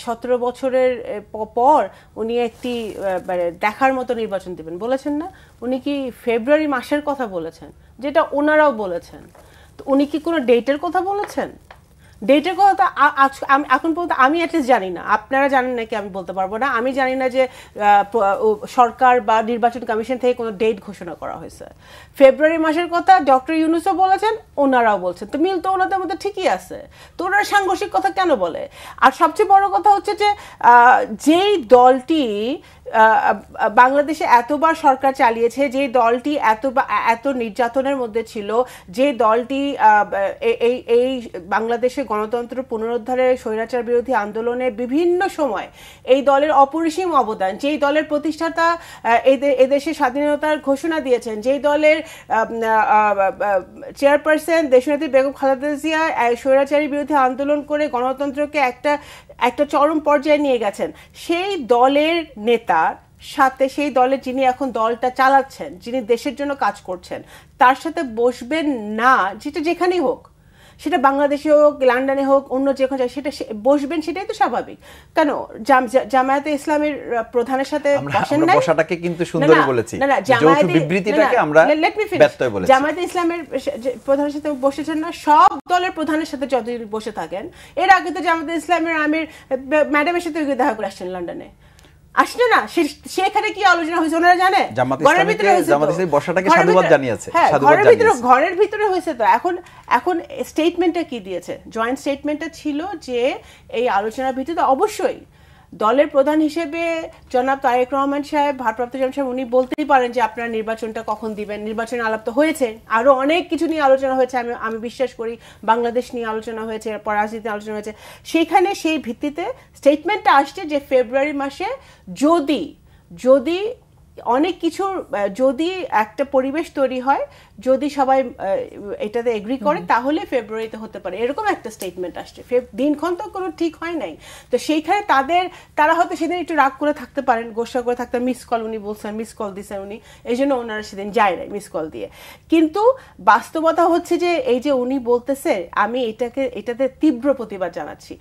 17 বছরের পর উনি একটি দেখার মতো নির্বাচন দেবেন, বলেছেন না? উনি কি ফেব্রুয়ারি মাসের কথা বলেছেন, যেটা ওনারাও বলেছেন? তো উনি কি কোনো ডেটের কথা বলেছেন? ডেটের কথা এখন পর্যন্ত আমি অ্যাটলিস্ট জানি না, আপনারা জানেন নাকি আমি বলতে পারবো না। আমি জানি না যে সরকার বা নির্বাচন কমিশন থেকে কোনো ডেট ঘোষণা করা হয়েছে। ফেব্রুয়ারি মাসের কথা ডক্টর ইউনূসও বলেছেন, ওনারাও বলছেন, তো মিল তো ওনাদের মধ্যে ঠিকই আছে। তো ওনারা সাংঘর্ষিক কথা কেন বলে? আর সবচেয়ে বড় কথা হচ্ছে যে যেই দলটি বাংলাদেশে এতবার সরকার চালিয়েছে, যে দলটি এত নির্যাতনের মধ্যে ছিল, যে দলটি এই বাংলাদেশে গণতন্ত্র পুনরুদ্ধারে স্বৈরাচার বিরোধী আন্দোলনে বিভিন্ন সময় এই দলের অপরিসীম অবদান, যেই দলের প্রতিষ্ঠাতা এদেশে স্বাধীনতার ঘোষণা দিয়েছেন, যেই দলের চেয়ারপারসন দেশনেত্রী বেগম খালেদা জিয়া স্বৈরাচারী বিরোধী আন্দোলন করে গণতন্ত্রকে একটা চরম পর্যায়ে নিয়ে গেছেন, সেই দলের নেতার সাথে, সেই দলের যিনি এখন দলটা চালাচ্ছেন, যিনি দেশের জন্য কাজ করছেন, তার সাথে বসবেন না, যেটা যেখানেই হোক, সেটা বাংলাদেশে হোক, লন্ডনে হোক, অন্য যেখানে সেটা বসবেন, সেটাই তো স্বাভাবিক। কেন জামায়াতে ইসলামের প্রধানের সাথে বসেন নাই? বসাটাকে কিন্তু সুন্দর বলেছি, যৌথ বিবৃতিটাকে আমরা ব্যত্যয় বলেছি। জামায়াতে ইসলামের প্রধানের সাথে বসেছেন না? সব দলের প্রধানের সাথে যদি বসে থাকেন, এর আগে তো জামায়াতে ইসলামের আমির ম্যাডামের সাথে দেখা করে আসছেন লন্ডনে, আসলে না? সেখানে কি আলোচনা হয়েছে ওনারা জানে? ঘরের ভিতরে হয়েছে তো। এখন স্টেটমেন্টটা কি দিয়েছে? জয়েন্ট স্টেটমেন্টটা ছিল যে এই আলোচনার ভিত্তিতে অবশ্যই দলের প্রধান হিসেবে জনাব তারেক রহমান সাহেব, ভারপ্রাপ্ত চেয়ারম্যান সাহেব, উনি বলতেই পারেন যে আপনারা নির্বাচনটা কখন দিবেন। নির্বাচন আলাপ তো হয়েছে, আরো অনেক কিছু নিয়ে আলোচনা হয়েছে, আমি বিশ্বাস করি বাংলাদেশ নিয়ে আলোচনা হয়েছে, রাজনীতি আলোচনা হয়েছে। সেখানে সেই ভিত্তিতে স্টেটমেন্টটা আসছে যে ফেব্রুয়ারি মাসে যদি অনেক কিছু, যদি একটা পরিবেশ তৈরি হয়, যদি সবাই এটাতে এগ্রি করে, তাহলে ফেব্রুয়ারিতে হতে পারে, এরকম একটা স্টেটমেন্ট আসছে। দিনক্ষণ তো কোনো ঠিক হয় নাই। তো সেইখানে তারা হয়তো সেদিন একটু রাগ করে থাকতে পারেন, গোসা করে থাকতে, মিস কল উনি বলছেন, মিস কল দিচ্ছেন উনি, এই জন্য ওনারা সেদিন যায় নাই মিস কল দিয়ে। কিন্তু বাস্তবতা হচ্ছে যে এই যে উনি বলতেছে, আমি এটাতে তীব্র প্রতিবাদ জানাচ্ছি।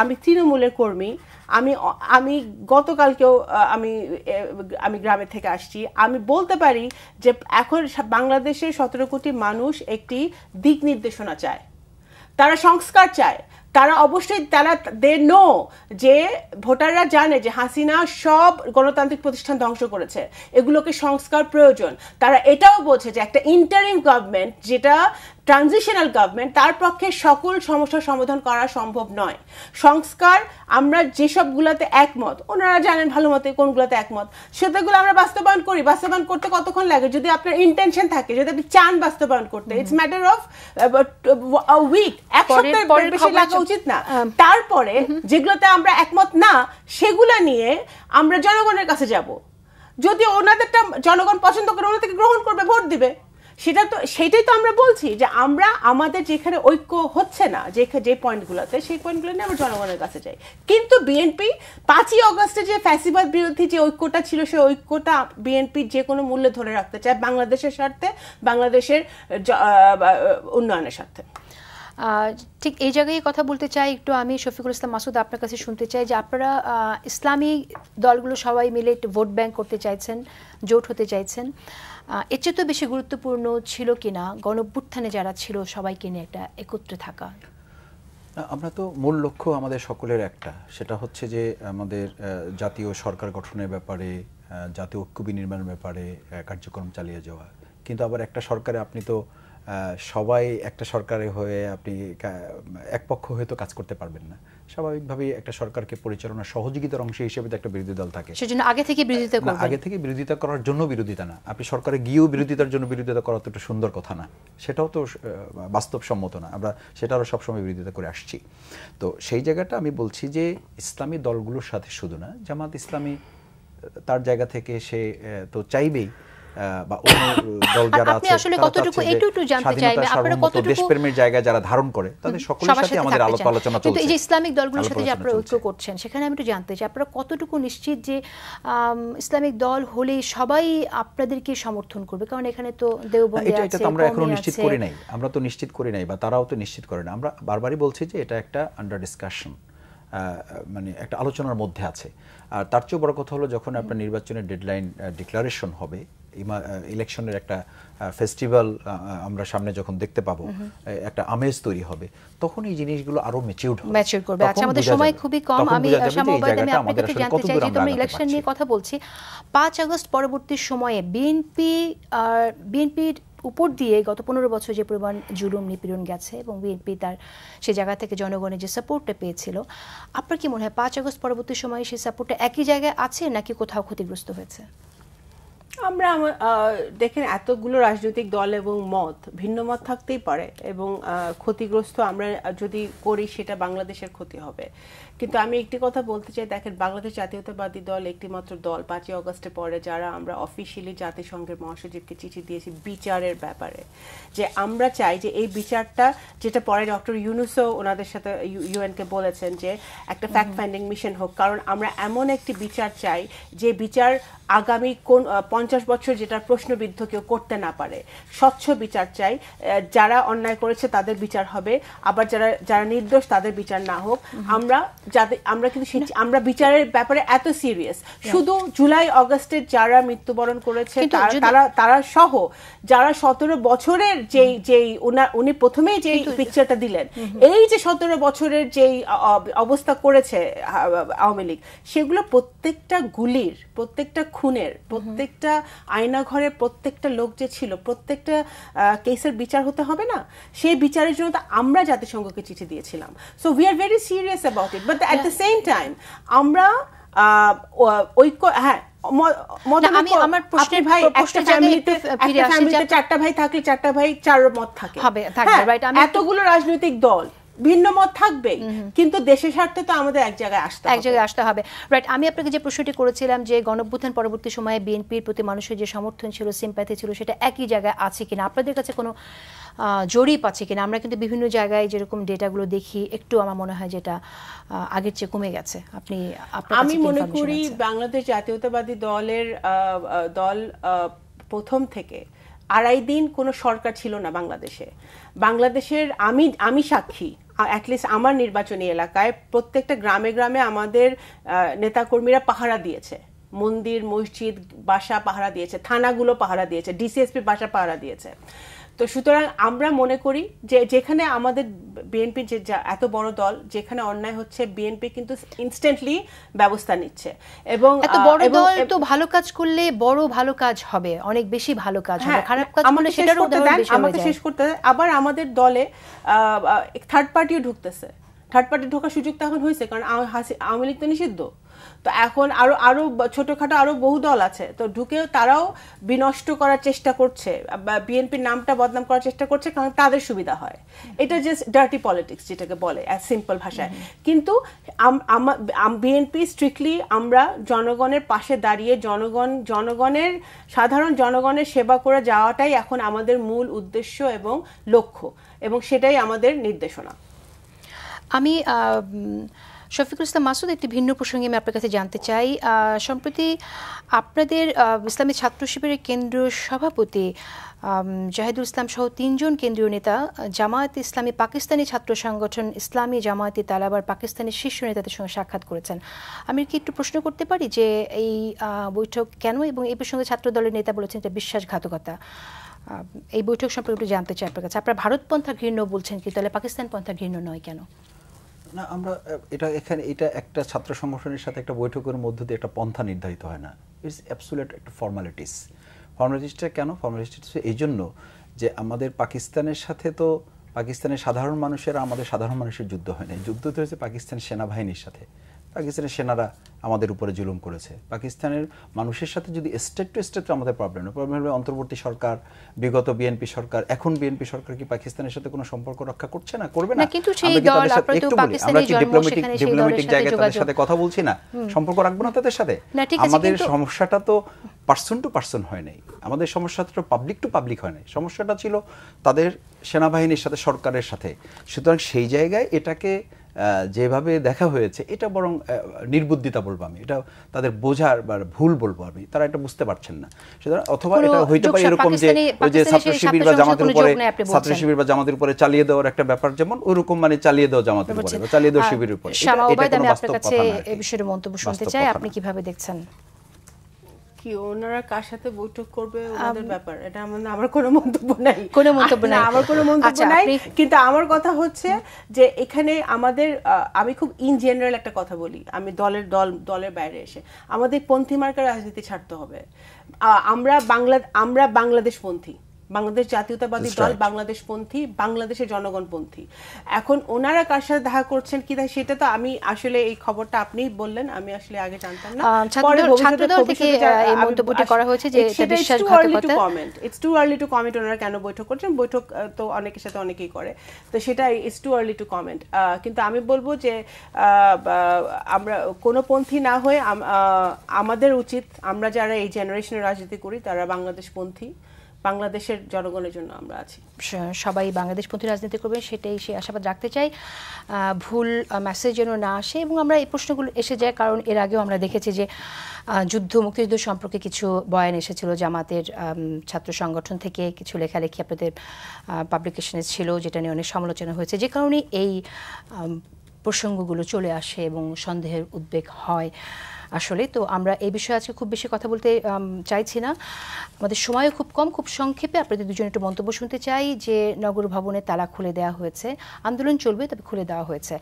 আমি তৃণমূলের কর্মী, আমি গতকালকেও আমি গ্রামের থেকে আসছি, আমি বলতে পারি যে এখন বাংলাদেশের 17 কোটি মানুষ একটি দিক নির্দেশনা চায়, তারা সংস্কার চায়, তারা অবশ্যই দে নো যে ভোটাররা জানে যে হাসিনা সব গণতান্ত্রিক প্রতিষ্ঠান ধ্বংস করেছে, এগুলোকে সংস্কার প্রয়োজন। তারা এটাও বোঝে যে একটা ইন্টারিম গভর্নমেন্ট, যেটা ট্রানজিশনাল গভর্নমেন্ট, তার পক্ষে সকল সমস্যার সমাধান করা সম্ভব নয়। সংস্কার আমরা যেসবগুলোতে একমত, ওনারা জানেন ভালো মতো কোনগুলোতে একমত, সেটাগুলো আমরা বাস্তবায়ন করি। বাস্তবায়ন করতে কতক্ষণ লাগে? যদি আপনার ইন্টেনশন থাকে, যদি আপনি চান বাস্তবায়ন করতে, ইটস ম্যাটার অফ উইক, এক সপ্তাহের বেশি লাগা উচিত না। তারপরে যেগুলোতে আমরা একমত না, সেগুলা নিয়ে আমরা জনগণের কাছে যাব। যদি ওনাদেরটা জনগণ পছন্দ করে, ওনাদেরকে গ্রহণ করবে, ভোট দিবে। সেটাই তো আমরা বলছি যে আমরা আমাদের যেখানে ঐক্য হচ্ছে না, যে পয়েন্টগুলোতে, সেই পয়েন্টগুলো নিয়ে আমরা জনগণের কাছে যাই। কিন্তু বিএনপি 5ই অগস্টে যে ফ্যাসিবাদ বিরোধী যে ঐক্যটা ছিল, সেই ঐক্যটা বিএনপি যে কোনো মূল্যে ধরে রাখতে চায়, বাংলাদেশের স্বার্থে, বাংলাদেশের উন্নয়নের স্বার্থে। ঠিক এই জায়গায় কথা বলতে চাই একটু আমি শফিকুল ইসলাম মাসুদ আপনার কাছে শুনতে চাই যে আপনারা ইসলামী দলগুলো সবাই মিলে একটু ভোট ব্যাংক করতে চাইছেন, জোট হতে চাইছেন, এর চেয়ে তো বেশি গুরুত্বপূর্ণ ছিল কিনা গণঅভ্যুত্থানে যারা ছিল সবাইকে নিয়ে একটা একত্রে থাকা? আমরা তো মূল লক্ষ্য আমাদের সকলের একটা, সেটা হচ্ছে যে আমাদের জাতীয় সরকার গঠনের ব্যাপারে, জাতীয় ঐক্য বিনির্মাণের ব্যাপারে কার্যক্রম চালিয়ে যাওয়া। কিন্তু আবার একটা সরকারে আপনি তো সবাই একটা সরকারে হয়ে আপনি এক পক্ষ হয়ে তো কাজ করতে পারবেন না। স্বাভাবিকভাবেই একটা সরকারকে পরিচালনার সহযোগিতার অংশ হিসেবে তো একটা বিরোধী দল থাকে, সেজন্য আগে থেকে বিরোধিতা করবেন। আগে থেকে বিরোধিতা করার জন্য বিরোধিতা না, আপনি সরকারে গিয়েও বিরোধিতার জন্য বিরোধিতা করা তো একটা সুন্দর কথা না, সেটাও তো বাস্তবসম্মত না। আমরা সেটারও সবসময় বিরোধিতা করে আসছি। তো সেই জায়গাটা আমি বলছি যে ইসলামী দলগুলোর সাথে শুধু না, জামাত ইসলামী তার জায়গা থেকে সে তো চাইবেই বা অন্য দল যারা আছে দেশপ্রেমের জায়গা যারা ধারণ করে তাদের সকলের সাথে আমাদের আলোচনা চলছে। কিন্তু এই যে ইসলামিক দলগুলোর সাথে যে আপনারা ঐক্য করছেন, সেখানে আমি একটু জানতে চাই আপনারা কতটুকু নিশ্চিত যে ইসলামিক দল হলে সবাই আপনাদেরকে সমর্থন করবে? কারণ এখানে তো দেওবন্দি আছে, এটা তো আমরা এখনো নিশ্চিত করি নাই, আমরা তো নিশ্চিত করি নাই বা তারাও তো নিশ্চিত করে না। আমরা বারবারই বলছি যে এটা একটা আন্ডার ডিসকাশন, মানে একটা আলোচনার মধ্যে আছে। আর তার চেয়েও বড় কথা হলো যখন আপনার নির্বাচনের ডেডলাইন ডিক্লারেশন হবে, ইলেকশনের একটা ফেস্টিভ্যাল আমরা সামনে যখন দেখতে পাবো, একটা আমেজ তৈরি হবে, তখন এই জিনিসগুলো আরো ম্যাচিউর করবে। আচ্ছা, আমাদের সময় খুবই কম। আমি আপনার কাছে জানতে চাই যে তোমরা ইলেকশন নিয়ে কথা বলছি, 5 আগস্ট পরবর্তী সময়ে বিএনপির উপর দিয়ে গত 15 বছর যে পরিমাণ জুলুম নিপীড়ন গেছে এবং বিএনপি তার সে জায়গা থেকে জনগণের যে সাপোর্টটা পেয়েছিল, আপনার কি মনে হয় 5 আগস্ট পরবর্তী সময়ে সেই সাপোর্টটা একই জায়গায় আছে নাকি কোথাও ক্ষতিগ্রস্ত হয়েছে? আমরা দেখেন এতগুলো রাজনৈতিক দল এবং মত, ভিন্ন মত থাকতেই পারে এবং ক্ষতিগ্রস্ত আমরা যদি করি সেটা বাংলাদেশের ক্ষতি হবে। কিন্তু আমি একটি কথা বলতে চাই, দেখেন বাংলাদেশ জাতীয়তাবাদী দল একটি মাত্র দল 5 আগস্টের পরে যারা আমরা অফিসিয়ালি জাতিসংঘের মহাসচিবকে চিঠি দিয়েছি বিচারের ব্যাপারে, যে আমরা চাই যে এই বিচারটা, যেটা পরে ডক্টর ইউনূসও ওনাদের সাথে ইউএনকে বলেছেন যে একটা ফ্যাক্ট ফাইন্ডিং মিশন হোক, কারণ আমরা এমন একটি বিচার চাই যে বিচার আগামী 50 বছর যেটা প্রশ্নবিদ্ধ কেউ করতে না পারে। স্বচ্ছ বিচার চাই, যারা অন্যায় করেছে তাদের বিচার হবে, আবার যারা নির্দোষ তাদের বিচার না হোক। আমরা কিন্তু আমরা বিচারের ব্যাপারে এত সিরিয়াস, শুধু জুলাই আগস্টের যারা মৃত্যুবরণ করেছে তারা সহ যারা 17 বছরের যেই উনি প্রথমেই যেই পিকচারটা দিলেন, এই যে 17 বছরের যেই অবস্থা করেছে আওয়ামী লীগ, সেগুলো প্রত্যেকটা গুলির, প্রত্যেকটা খুনের, প্রত্যেকটা আয়না ঘরের প্রত্যেকটা লোক যে ছিল, প্রত্যেকটা কেসের বিচার হতে হবে না? সেই বিচারের জন্য তো আমরা জাতিসংঘকে চিঠি দিয়েছিলাম। So we are very serious about it, but at the same time আমরা ঐক্য, হ্যাঁ আমি আমার প্রশ্নের ভাই, একটা ফ্যামিলিতে 4টা ভাই থাকলে 4টা ভাই 4 মত থাকে, এতগুলো রাজনৈতিক দল ভিন্ন মত থাকবে, কিন্তু দেশের স্বার্থে তো আমাদের এক জায়গায় আসতে হবে। রাইট, আমি আপনাকে যে প্রশ্নটি করেছিলাম যে গণঅভ্যুত্থান পরবর্তী সময়ে বিএনপির প্রতি মানুষের যে সমর্থন ছিল, সিম্প্যাথি ছিল, সেটা একই জায়গায় আছে কিনা, আপনাদের কাছে কোনো জরিপ আছে কিনা? আমরা কিন্তু বিভিন্ন জায়গায় যেরকম ডেটাগুলো দেখি, একটু আমার মনে হয় যেটা আগের চেয়ে কমে গেছে। আমি মনে করি বাংলাদেশ জাতীয়তাবাদী দল প্রথম থেকে 2.5 দিন কোনো সরকার ছিল না বাংলাদেশের। আমি সাক্ষী, অ্যাটলিস্ট আমার নির্বাচনী এলাকায় প্রত্যেকটা গ্রামে গ্রামে আমাদের নেতাকর্মীরা পাহারা দিয়েছে, মন্দির মসজিদ বাসা পাহারা দিয়েছে, থানাগুলো পাহারা দিয়েছে, ডিসিএসপি বাসা পাহারা দিয়েছে। তো সুতরাং আমরা মনে করি যে যেখানে আমাদের বিএনপি যে এত বড় দল, যেখানে অন্যায় হচ্ছে বিএনপি কিন্তু ইনস্ট্যান্টলি ব্যবস্থা নিচ্ছে। এবং এত বড় দল তো ভালো কাজ করলে বড় ভালো কাজ হবে, অনেক বেশি ভালো কাজ হবে, খারাপ কাজ করলে সেটারও উদাহরণ বেশি হবে। আমাকে শেষ করতে দেন। আবার আমাদের দলে থার্ড পার্টিও ঢুকতেছে, থার্ড পার্টি ঢোকার সুযোগ তো এখন হয়েছে, কারণ আওয়ামী লীগ তো নিষিদ্ধ। তো এখন আরো ছোটখাটো আরো বহু দল আছে, তো ঢুকেও তারাও বিনষ্ট করার চেষ্টা করছে, বিএনপির নামটা বদনাম করার চেষ্টা করছে, কারণ তাদের সুবিধা হয়। এটা জাস্ট ডার্টি পলিটিক্স যেটাকে বলে সিম্পল ভাষায়। কিন্তু বিএনপি স্ট্রিক্টলি আমরা জনগণের পাশে দাঁড়িয়ে জনগণের সাধারণ জনগণের সেবা করে যাওয়াটাই এখন আমাদের মূল উদ্দেশ্য এবং লক্ষ্য, এবং সেটাই আমাদের নির্দেশনা। আমি শফিকুল ইসলাম মাসুদ, একটি ভিন্ন প্রসঙ্গে আমি আপনার কাছে জানতে চাই, সম্প্রতি আপনাদের ইসলামী ছাত্র শিবিরের কেন্দ্রীয় সভাপতি জাহিদুল ইসলাম সহ 3 জন কেন্দ্রীয় নেতা জামায়াত ইসলামী পাকিস্তানি ছাত্র সংগঠন ইসলামী জামায়াতি তালেবান পাকিস্তানের শীর্ষ নেতাদের সঙ্গে সাক্ষাৎ করেছেন। আমি কি একটু প্রশ্ন করতে পারি যে এই বৈঠক কেন, এবং এই প্রসঙ্গে ছাত্র দলের নেতা বলেছেন এটা বিশ্বাসঘাতকতা। এই বৈঠক সম্পর্কে একটু জানতে চাই আপনার কাছে। আপনারা ভারতপন্থা ঘৃণ্য বলছেন, কি তাহলে পাকিস্তান পন্থা ঘৃণ্য নয় কেন? না, আমরা এটা একটা ছাত্র সংগঠনের সাথে একটা বৈঠকের মধ্য দিয়ে একটা পন্থা নির্ধারিত হয় না। ইটস অ্যাবসলিউট একটা ফর্মালিটিসটা কেন? ফর্মালিটিস এই জন্য যে আমাদের পাকিস্তানের সাথে তো পাকিস্তানের সাধারণ মানুষের আমাদের সাধারণ মানুষের যুদ্ধ হয় না, যুদ্ধ তো হয়েছে পাকিস্তান সেনাবাহিনীর সাথে। পাকিস্তানের সেনারা আমাদের উপরে জুলুম করেছে। পাকিস্তানের মানুষের সাথে যদি স্টেট টু স্টেট আমাদের প্রবলেম হবে অন্তর্বর্তী সরকার, বিগত বিএনপি সরকার, এখন বিএনপি সরকার কি পাকিস্তানের সাথে কোনো সম্পর্ক রক্ষা করছে না? করবে না। কিন্তু সেই দল একটু বলি, আমরা কি ডিপ্লোম্যাটিক জায়গায় তাদের সাথে কথা বলছি না? সম্পর্ক রাখবো না তাদের সাথে? আমাদের সমস্যাটা তো পার্সন টু পার্সন হয় নাই, আমাদের সমস্যাটা তো পাবলিক টু পাবলিক হয় নাই, সমস্যাটা ছিল তাদের সেনাবাহিনীর সাথে, সরকারের সাথে। সুতরাং সেই জায়গায় এটাকে যেভাবে দেখা হয়েছে এটা বরং নির্বুদ্ধিতা বলবো আমি, এটা তাদের বোঝার বা ভুল বলবো আমি, তারা এটা বুঝতে পারছেন না। সুতরাং অথবা এটা হইতে পারে এরকম যে ওই যে ছাত্র শিবির বা জামাতের উপরে চালিয়ে দেওয়ার একটা ব্যাপার, যেমন ওইরকম মানে চালিয়ে দেওয়া জামাতের উপরে বা চালিয়ে দেওয়া শিবিরের উপরে। আমি আপনার কাছে এই বিষয়ে মন্তব্য শুনতে চাই, আপনি কিভাবে দেখছেন? কি ওনারা কার সাথে বৈঠক করবে ওনাদের ব্যাপার, এটা আমার কোনো মন্তব্য নাই, আমার কোনো মন্তব্য নাই। কিন্তু আমার কথা হচ্ছে যে এখানে আমাদের, আমি খুব ইন জেনারেল একটা কথা বলি, আমি দলের বাইরে এসে আমাদের পন্থী মার্কা রাজনীতি ছাড়তে হবে। আমরা বাংলাদেশপন্থী, বাংলাদেশ জাতীয়তাবাদী দল বাংলাদেশপন্থী, বাংলাদেশের জনগণপন্থী। এখন ওনারা কার সাথে দেখা করছেন কি সেটা তো আমি আসলে এই খবরটা আপনিই বললেন, আমি আসলে আগে জানতাম না। It's too early two comment ওনারা কেন বৈঠক করছেন, বৈঠক তো অনেকের সাথে অনেকেই করে, তো সেটা it's too early two comment. কিন্তু আমি বলবো যে আমরা কোনো পন্থী না হয়ে আমাদের উচিত, আমরা যারা এই জেনারেশনের রাজনীতি করি তারা বাংলাদেশপন্থী, বাংলাদেশের জনগণের জন্য আমরা আছি। সবাই বাংলাদেশপন্থী রাজনীতি করবে, সেটাই সে আশাবাদ রাখতে চাই। ভুল মেসেজ যেন না আসে, এবং আমরা এই প্রশ্নগুলো এসে যায় কারণ এর আগেও আমরা দেখেছি যে মুক্তিযুদ্ধ সম্পর্কে কিছু বয়ান এসেছিল জামাতের ছাত্র সংগঠন থেকে, কিছু লেখালেখি আপনাদের পাবলিকেশনে ছিল যেটা নিয়ে অনেক সমালোচনা হয়েছে, যে কারণে এই প্রসঙ্গগুলো চলে আসে এবং সন্দেহের উদ্বেগ হয় আসলে। তো আমরা এই বিষয়ে আজকে খুব বেশি কথা বলতে চাইছি না, আমাদের সময়ও খুব কম। খুব সংক্ষেপে আপনাদের দুজন একটু মন্তব্য শুনতে চাই যে নগর ভবনে তালা খুলে দেওয়া হয়েছে, আন্দোলন চলবে তবে খুলে দেওয়া হয়েছে।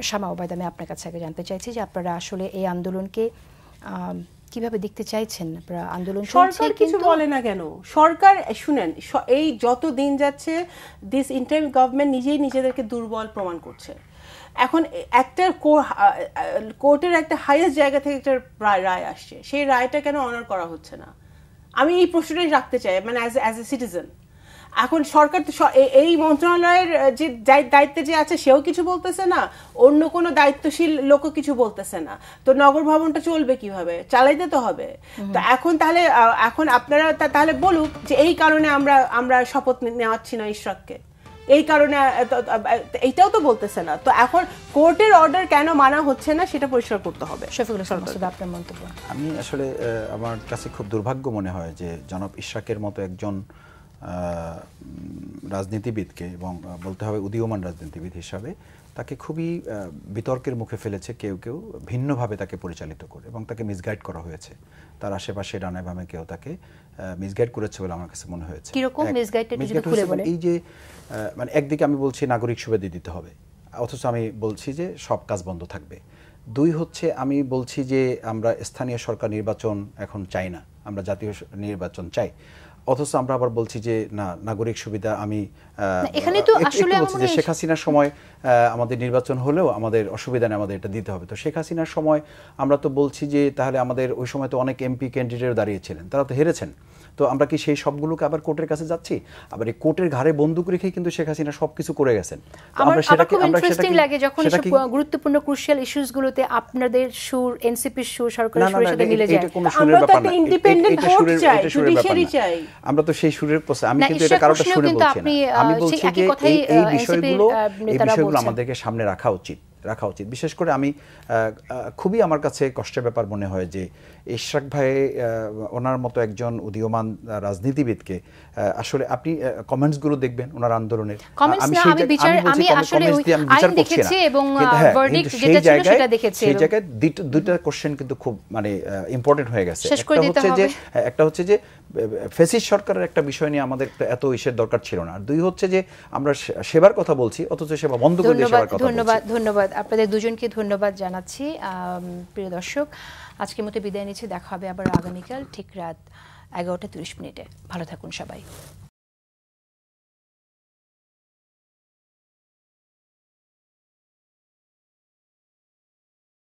শামা ওবায়দা, আমি আপনার কাছে আগে জানতে চাইছি যে আপনারা আসলে এই আন্দোলনকে কিভাবে দেখতে চাইছেন? আপনারা আন্দোলন সরকার কিছু বলে না কেন? সরকার শুনেন, এই যত দিন যাচ্ছে দিস ইন্টারিম গভর্নমেন্ট নিজেই নিজেদেরকে দুর্বল প্রমাণ করছে। এখন একটা কোর্টের একটা হাইয়েস্ট জায়গা থেকে একটা রায় আসছে, সেই রায়টা কেন অনার করা হচ্ছে না? আমি এই প্রশ্নটাই রাখতে চাই, মানে অ্যাজ এ সিটিজেন। এখন সরকার তো এই মন্ত্রণালয়ের যে দায়িত্বে যে আছে সেও কিছু বলতেছে না, অন্য কোনো দায়িত্বশীল লোকও কিছু বলতেছে না, তো নগর ভবনটা চলবে কিভাবে? চালাইতে তো হবে। তো এখন আপনারা তাহলে বলুক যে এই কারণে আমরা শপথ নেওয়াচ্ছি না ইশরাককে, এই কারণে, এইটাও তো বলতেছে না। তো এখন কোর্টের অর্ডার কেন মানা হচ্ছে না সেটা পরিষ্কার করতে হবে। শফিকুল ইসলাম মাসুদ, আপনার মন্তব্য? আমি আসলে আমার কাছে খুব দুর্ভাগ্য মনে হয় যে জনাব ইশরাকের মতো একজন রাজনীতিবিদকে, এবং বলতে হবে উদীয়মান রাজনীতিবিদ হিসাবে, তাকে খুবই বিতর্কের মুখে ফেলেছে কেউ কেউ, ভিন্নভাবে তাকে পরিচালিত করে, এবং তাকে মিসগাইড করা হয়েছে। তার আশেপাশে ডানে বামে কেউ তাকে মিসগাইড করেছে বলে আমার কাছে মনে হয়েছে। কিরকম মিসগাইডটা যদি খুলে বলেন? এই যে মানে একদিকে আমি বলছি নাগরিক সুবিধা দিতে হবে, অথচ আমি বলছি যে সব কাজ বন্ধ থাকবে। দুই হচ্ছে আমি বলছি যে আমরা স্থানীয় সরকার নির্বাচন এখন চাই না, আমরা জাতীয় নির্বাচন চাই, অথচ আমরা আবার বলছি যে না, নাগরিক সুবিধা আমি এখানে তো আসলে বলছি যে শেখ হাসিনার সময় আমাদের নির্বাচন হলেও আমাদের অসুবিধা নেই, আমাদের এটা দিতে হবে। তো শেখ হাসিনার সময় আমরা তো বলছি যে তাহলে আমাদের ওই সময় তো অনেক এমপি ক্যান্ডিডেট দাঁড়িয়েছিলেন, তারা তো হেরেছেন, তো আমরা কি সেই সবগুলোকে আবার কোর্টের কাছে যাচ্ছি? আবার এই কোর্টের ঘাড়ে বন্দুক রেখে কিন্তু শেখ হাসিনা সবকিছু করে গেছেন। আমরা ইন্টারেস্টিং লাগে যখন গুরুত্বপূর্ণ ক্রুশিয়াল ইস্যুসগুলোতে আপনাদের সুর, এনসিপির সুর, সরকারের সুরের সাথে মিলে যায়। আমরা তো ইন্ডিপেন্ডেন্ট ভোট চাই, জুডিশিয়ারি চাই, আমরা তো সেই সুরের প্রশ্ন, আমি কিন্তু এটা কারোটা শুনে বলছি না, আমি বলছি যে এই বিষয়গুলো আমাদেরকে সামনে রাখা উচিত। রাখা উচিত। বিশেষ করে আমি খুবই আমার কাছে কষ্টের ব্যাপার মনে হয় যে ইশরাক ভাই ওনার মতো একজন উদীয়মান রাজনীতিবিদকে আসলে আপনি কমেন্টসগুলো দেখবেন ওনার আন্দোলনের, সেই জায়গায় দুইটা কোশ্চেন কিন্তু খুব মানে ইম্পর্টেন্ট হয়ে গেছে। একটা হচ্ছে যে ফ্যাসিস্ট সরকারের একটা বিষয় নিয়ে আমাদের এত ইসের দরকার ছিল না, আর দুই হচ্ছে যে আমরা সেবার কথা বলছি অথচ সেবা বন্ধ করে দিয়ে সেবার কথা বলছি। ধন্যবাদ আপনাদের দুজনকে ধন্যবাদ জানাচ্ছি। প্রিয় দর্শক, আজকের মতো বিদায় নিচ্ছি, দেখা হবে আবার আগামীকাল ঠিক রাত 11টা 30 মিনিটে। ভালো থাকুন সবাই।